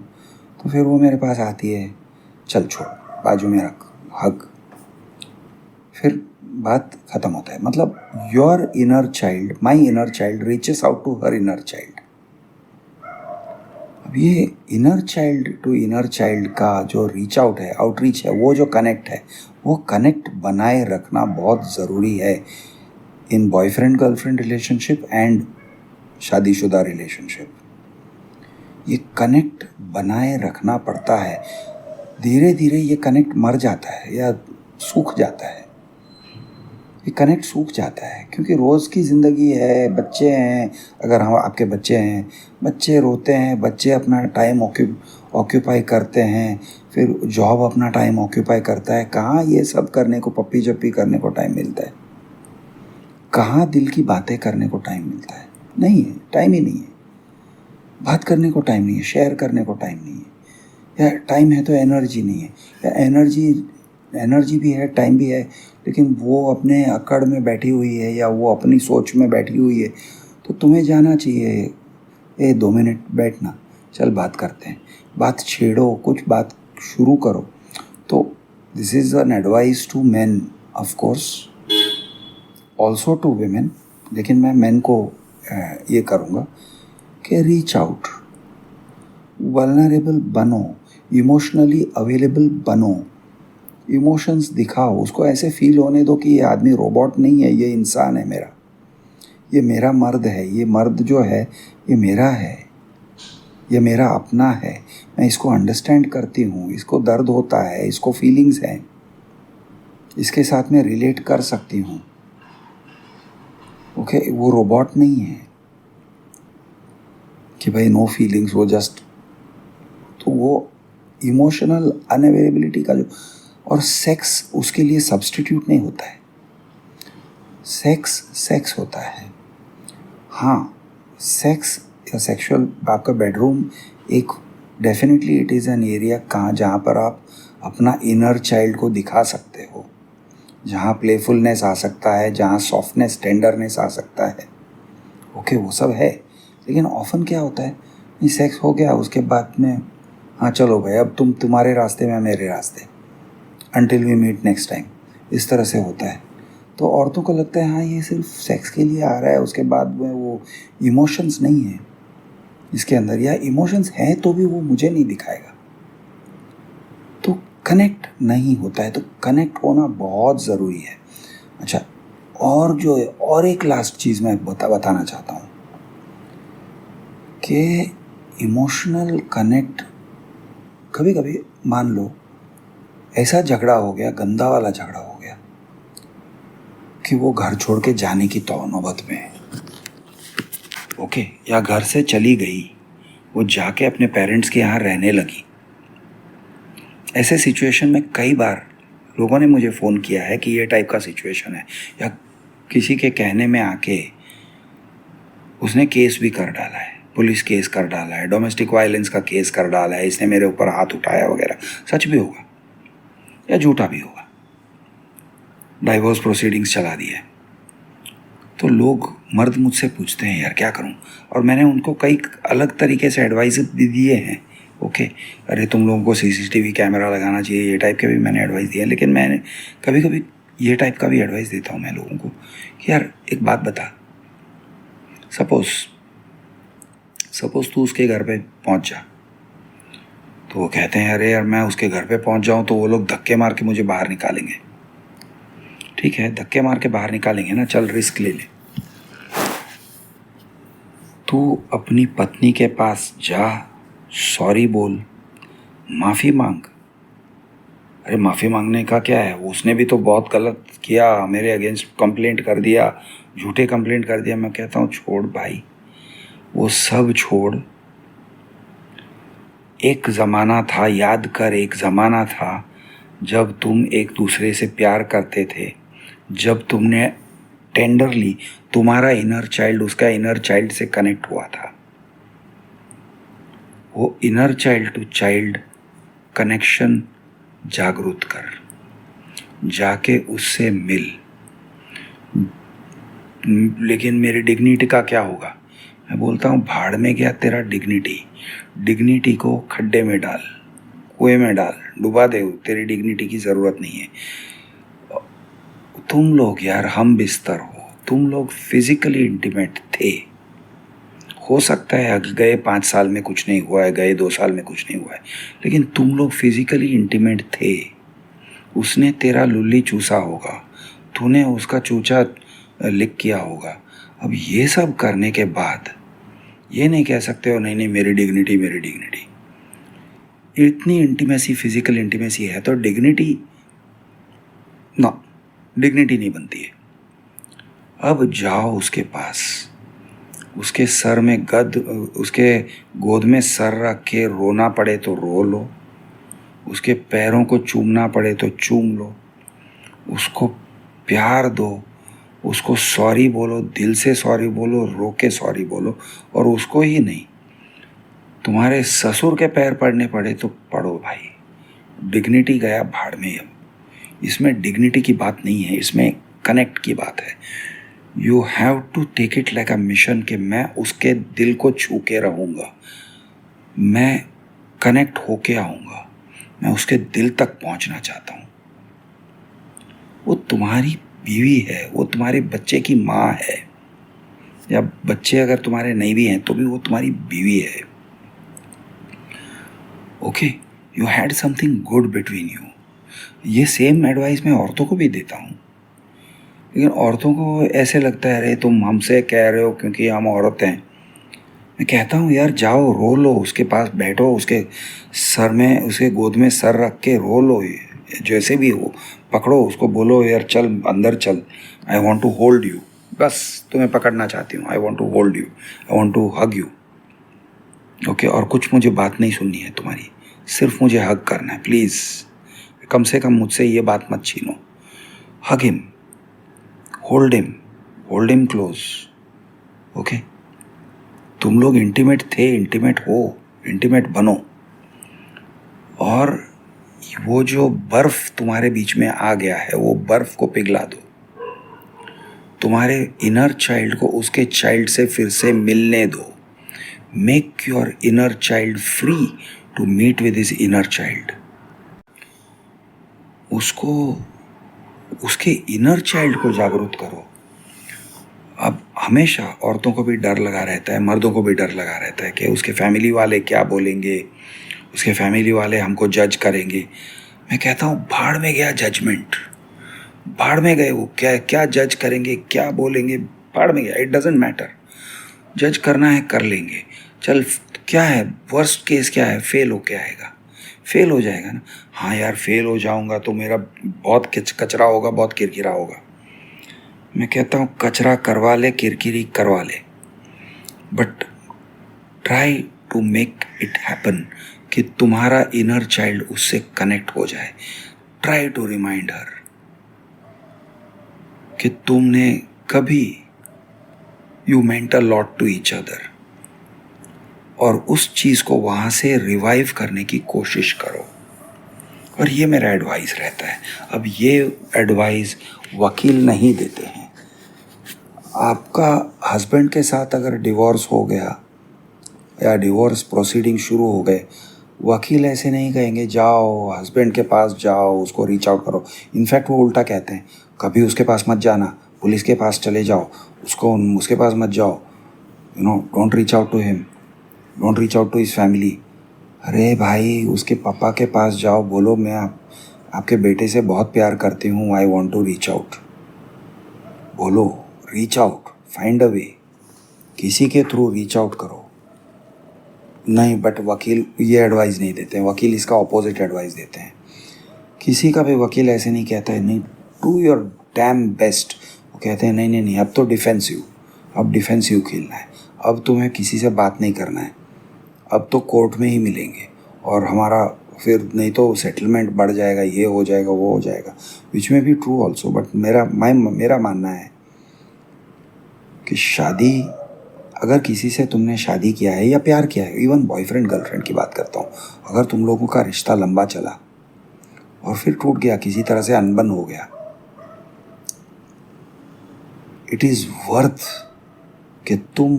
तो फिर वो मेरे पास आती है, चल छोड़, बाजू में रख, हग, फिर बात ख़त्म होता है। मतलब your inner child, my inner child reaches out to her inner child. अब ये inner child to inner child का जो रीच आउट है, आउटरीच है, वो जो कनेक्ट है, वो कनेक्ट बनाए रखना बहुत ज़रूरी है इन बॉयफ्रेंड गर्लफ्रेंड रिलेशनशिप एंड शादीशुदा रिलेशनशिप। ये कनेक्ट बनाए रखना पड़ता है। धीरे धीरे ये कनेक्ट मर जाता है या सूख जाता है, ये कनेक्ट सूख जाता है, क्योंकि रोज़ की ज़िंदगी है, बच्चे हैं, अगर हम आपके बच्चे हैं, बच्चे रोते हैं, बच्चे अपना टाइम ऑक्यूपाई करते हैं, फिर जॉब अपना टाइम ऑक्यूपाई करता है, कहाँ ये सब करने को, पप्पी जप्पी करने को टाइम मिलता है? कहाँ दिल की बातें करने को टाइम मिलता है? नहीं है, टाइम ही नहीं है। बात करने को टाइम नहीं है, शेयर करने को टाइम नहीं है, या टाइम है तो एनर्जी नहीं है, या एनर्जी भी है, टाइम भी है, लेकिन वो अपने अकड़ में बैठी हुई है या वो अपनी सोच में बैठी हुई है। तो तुम्हें जाना चाहिए, 2 मिनट बैठना, चल बात करते हैं, बात छेड़ो, कुछ बात शुरू करो। तो this is an advice to man, of course also to women, लेकिन मैं मैन को ये करूँगा कि रीच आउट, वल्नरेबल बनो, इमोशनली अवेलेबल बनो, इमोशंस दिखाओ, उसको ऐसे फील होने दो कि ये आदमी रोबोट नहीं है, ये इंसान है मेरा, ये मेरा मर्द है, ये मर्द जो है ये मेरा है, ये मेरा अपना है, मैं इसको अंडरस्टैंड करती हूँ, इसको दर्द होता है, इसको फीलिंग्स हैं, इसके साथ में रिलेट कर सकती हूँ। ओके, वो रोबोट नहीं है कि भाई नो फीलिंग्स, वो जस्ट, तो वो इमोशनल अनअवेलेबिलिटी का जो, और सेक्स उसके लिए सब्स्टिट्यूट नहीं होता है। सेक्स होता है, हाँ, सेक्स या सेक्सुअल, आपका बेडरूम एक definitely it is an area जहाँ पर आप अपना इनर चाइल्ड को दिखा सकते हो, जहाँ प्लेफुलनेस आ सकता है, जहाँ सॉफ्टनेस, टेंडरनेस आ सकता है। ओके, वो सब है, लेकिन ऑफन क्या होता है, नहीं सेक्स हो गया, उसके बाद में हाँ चलो भाई अब तुम्हारे रास्ते में मेरे रास्ते, until we meet next time, इस तरह से होता है। तो औरतों को लगता है हाँ ये सिर्फ सेक्स के लिए आ रहा है, उसके बाद में वो इमोशंस नहीं है इसके अंदर, या इमोशंस हैं तो भी वो मुझे नहीं दिखाएगा, तो कनेक्ट नहीं होता है। तो कनेक्ट होना बहुत ज़रूरी है। अच्छा, और जो है, और एक लास्ट चीज़ मैं बताना चाहता हूँ कि इमोशनल कनेक्ट, कभी कभी मान लो ऐसा झगड़ा हो गया, गंदा वाला झगड़ा हो गया कि वो घर छोड़ के जाने की तो नौबत में है, ओके, या घर से चली गई, वो जाके अपने पेरेंट्स के यहाँ रहने लगी। ऐसे सिचुएशन में कई बार लोगों ने मुझे फ़ोन किया है कि ये टाइप का सिचुएशन है, या किसी के कहने में आके उसने केस भी कर डाला है, पुलिस केस कर डाला है, डोमेस्टिक वायलेंस का केस कर डाला है, इसने मेरे ऊपर हाथ उठाया वगैरह, सच भी होगा या झूठा भी होगा, डाइवोर्स प्रोसीडिंग्स चला दिए। तो लोग, मर्द मुझसे पूछते हैं यार क्या करूं, और मैंने उनको कई अलग तरीके से एडवाइस भी दिए हैं। ओके, अरे तुम लोगों को सीसीटीवी कैमरा लगाना चाहिए, ये टाइप के भी मैंने एडवाइस दिए हैं, लेकिन मैंने कभी कभी ये टाइप का भी एडवाइस देता हूँ मैं लोगों को कि यार एक बात बता, सपोज तू उसके घर पे पहुँच जा, तो वो कहते हैं अरे यार मैं उसके घर पे पहुँच जाऊँ तो वो लोग धक्के मार के मुझे बाहर निकालेंगे। ठीक है, धक्के मार के बाहर निकालेंगे ना, चल रिस्क ले ले, तू अपनी पत्नी के पास जा, सॉरी बोल, माफ़ी मांग। अरे माफ़ी मांगने का क्या है, उसने भी तो बहुत गलत किया, मेरे अगेंस्ट कंप्लेंट कर दिया, झूठे कंप्लेंट कर दिया। मैं कहता हूँ छोड़ भाई, वो सब छोड़। एक ज़माना था, याद कर, एक ज़माना था जब तुम एक दूसरे से प्यार करते थे, जब तुमने टेंडरली, तुम्हारा इनर चाइल्ड उसका इनर चाइल्ड से कनेक्ट हुआ था। वो inner child to child connection जागरूक कर, जाके उससे मिल। लेकिन मेरी डिग्निटी का क्या होगा? मैं बोलता हूँ भाड़ में गया तेरा डिग्निटी को खड्डे में डाल, कुएं में डाल, डुबा दे, तेरी डिग्निटी की ज़रूरत नहीं है। तुम लोग यार हम बिस्तर हो, तुम लोग फिजिकली इंटीमेट थे, हो सकता है गए 5 साल में कुछ नहीं हुआ है, गए 2 साल में कुछ नहीं हुआ है, लेकिन तुम लोग फिजिकली इंटीमेट थे। उसने तेरा लुल्ली चूसा होगा, तूने उसका चूचा लिक किया होगा। अब ये सब करने के बाद ये नहीं कह सकते हो नहीं नहीं मेरी डिग्निटी। इतनी इंटीमेसी, फिजिकल इंटीमेसी है तो डिग्निटी नहीं बनती है। अब जाओ उसके पास, उसके सर में उसके गोद में सर रख के रोना पड़े तो रो लो, उसके पैरों को चूमना पड़े तो चूम लो, उसको प्यार दो, उसको सॉरी बोलो, दिल से सॉरी बोलो, रो के सॉरी बोलो। और उसको ही नहीं, तुम्हारे ससुर के पैर पड़ने पड़े तो पड़ो भाई। डिग्निटी गया भाड़ में। अब इसमें डिग्निटी की बात नहीं है, इसमें कनेक्ट की बात है। You have to take it like a mission कि मैं उसके दिल को छू के रहूँगा, मैं कनेक्ट होके आऊँगा, मैं उसके दिल तक पहुँचना चाहता हूँ। वो तुम्हारी बीवी है, वो तुम्हारे बच्चे की माँ है, या बच्चे अगर तुम्हारे नहीं भी हैं तो भी वो तुम्हारी बीवी है। Okay, you had something good between you. ये सेम एडवाइस मैं औरतों को भी देता हूँ, लेकिन औरतों को ऐसे लगता है अरे तुम हमसे कह रहे हो क्योंकि हम औरत हैं। मैं कहता हूँ यार जाओ रो लो, उसके पास बैठो, उसके सर में, उसके गोद में सर रख के रो लो, जैसे भी हो पकड़ो उसको, बोलो यार चल अंदर चल, I want to hold you. बस तुम्हें पकड़ना चाहती हूँ, I want to hold you, I want to hug you. Okay, और कुछ मुझे बात नहीं सुननी है तुम्हारी, सिर्फ मुझे हग करना है प्लीज़। कम से कम मुझसे ये बात मत छीनो। Hug him, hold him, hold him close. Okay, तुम लोग इंटीमेट थे, इंटीमेट हो, इंटीमेट बनो। और वो जो बर्फ तुम्हारे बीच में आ गया है, वो बर्फ को पिघला दो। तुम्हारे इनर चाइल्ड को उसके चाइल्ड से फिर से मिलने दो। Make your inner child free to meet with his inner child. उसको, उसके इनर चाइल्ड को जागरूक करो। अब हमेशा औरतों को भी डर लगा रहता है, मर्दों को भी डर लगा रहता है कि उसके फैमिली वाले क्या बोलेंगे, उसके फैमिली वाले हमको जज करेंगे। मैं कहता हूँ भाड़ में गया जजमेंट, भाड़ में गए वो, क्या क्या जज करेंगे, क्या बोलेंगे, भाड़ में गया, इट डजेंट मैटर। जज करना है कर लेंगे, चल क्या है, वर्स्ट केस क्या है, फेल होके आएगा, फेल हो जाएगा ना। हाँ यार फेल हो जाऊंगा तो मेरा बहुत कचरा होगा, बहुत किरकिरा होगा। मैं कहता हूँ कचरा करवा ले, किरकिरी करवा ले, but try to make it happen कि तुम्हारा इनर चाइल्ड उससे कनेक्ट हो जाए। ट्राई टू रिमाइंड हर कि तुमने कभी, you meant a lot to each other, और उस चीज़ को वहाँ से रिवाइव करने की कोशिश करो। और ये मेरा एडवाइस रहता है। अब ये एडवाइस वकील नहीं देते हैं। आपका हस्बैंड के साथ अगर डिवोर्स हो गया या डिवोर्स प्रोसीडिंग शुरू हो गए, वकील ऐसे नहीं कहेंगे जाओ हस्बैंड के पास जाओ, उसको रीच आउट करो। इनफैक्ट वो उल्टा कहते हैं, कभी उसके पास मत जाना, पुलिस के पास चले जाओ, उसके पास मत जाओ, you know, don't reach out to him, don't reach out to his family. अरे भाई उसके पापा के पास जाओ, बोलो मैं आपके बेटे से बहुत प्यार करती हूँ, I want to reach out. बोलो, reach out, find a way, किसी के थ्रू रीच आउट करो। नहीं, बट वकील ये एडवाइस नहीं देते हैं, वकील इसका ऑपोजिट एडवाइस देते हैं। किसी का भी वकील ऐसे नहीं कहता है नहीं डू योर डैम बेस्ट। वो कहते हैं नहीं नहीं नहीं, अब तो डिफेंसिव, अब डिफेंसिव खेलना है, अब तुम्हें किसी से बात नहीं करना है, अब तो कोर्ट में ही मिलेंगे, और हमारा फिर नहीं तो सेटलमेंट बढ़ जाएगा, ये हो जाएगा, वो हो जाएगा। विच में भी ट्रू ऑल्सो, बट मेरा मानना है कि शादी, अगर किसी से तुमने शादी किया है या प्यार किया है, इवन बॉयफ्रेंड गर्लफ्रेंड की बात करता हूँ, अगर तुम लोगों का रिश्ता लंबा चला और फिर टूट गया, किसी तरह से अनबन हो गया, इट इज़ वर्थ कि तुम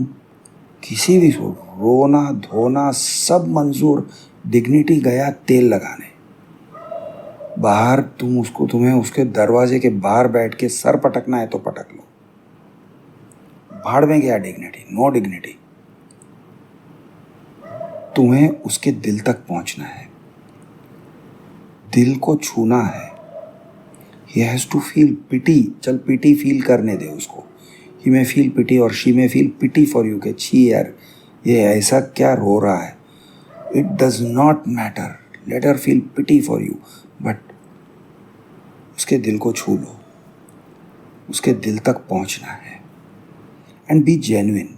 किसी भी रोना धोना सब मंजूर, डिग्निटी गया तेल लगाने बाहर, तुम्हें उसके दरवाजे के बाहर बैठ के सर पटकना है तो पटक लो, भाड़ में गया डिग्निटी, नो डिग्निटी। तुम्हें उसके दिल तक पहुंचना है, दिल को छूना है। He has to feel pity, चल पिटी फील करने दे उसको। ही में फील पिटी और शी में फील पिटी फॉर यू के छी यार ये ऐसा क्या रो रहा है। It does not matter, let her feel pity for you, but उसके दिल को छू लो, उसके दिल तक पहुंचना है। And B genuine.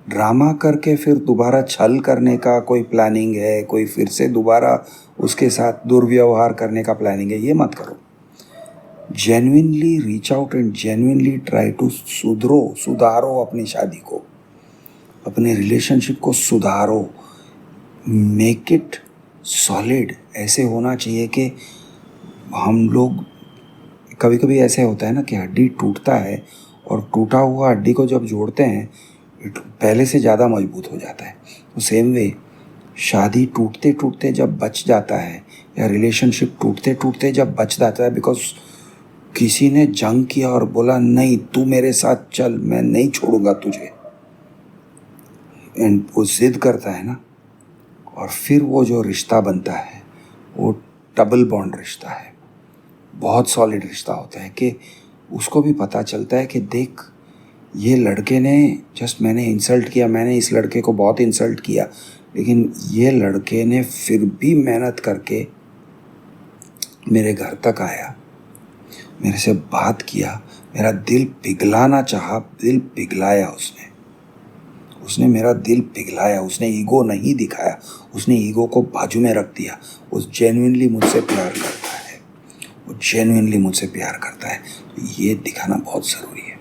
ड्रामा करके फिर दोबारा छल करने का कोई प्लानिंग है, कोई फिर से दोबारा उसके साथ दुर्व्यवहार करने का प्लानिंग है, ये मत करो। Genuinely reach out and genuinely try to सुधारो अपनी शादी को, अपने रिलेशनशिप को सुधारो, मेक इट सॉलिड। ऐसे होना चाहिए कि हम लोग, कभी कभी ऐसे होता है ना कि हड्डी टूटता है और टूटा हुआ हड्डी को जब जोड़ते हैं पहले से ज़्यादा मजबूत हो जाता है। तो सेम वे शादी टूटते टूटते जब बच जाता है, या रिलेशनशिप टूटते टूटते जब बच जाता है बिकॉज किसी ने जंग किया और बोला नहीं तू मेरे साथ चल, मैं नहीं छोड़ूंगा तुझे, एंड वो जिद करता है ना, और फिर वो जो रिश्ता बनता है वो डबल बॉन्ड रिश्ता है, बहुत सॉलिड रिश्ता होता है कि उसको भी पता चलता है कि देख ये लड़के ने जस्ट मैंने इंसल्ट किया, मैंने इस लड़के को बहुत इंसल्ट किया, लेकिन ये लड़के ने फिर भी मेहनत करके मेरे घर तक आया, मेरे से बात किया, मेरा दिल पिघलाना चाहा, दिल पिघलाया उसने मेरा दिल पिघलाया। उसने ईगो नहीं दिखाया, उसने ईगो को बाजू में रख दिया। वो जेन्युइनली मुझसे प्यार करता है, वो जेन्युइनली मुझसे प्यार करता है। तो ये दिखाना बहुत ज़रूरी है।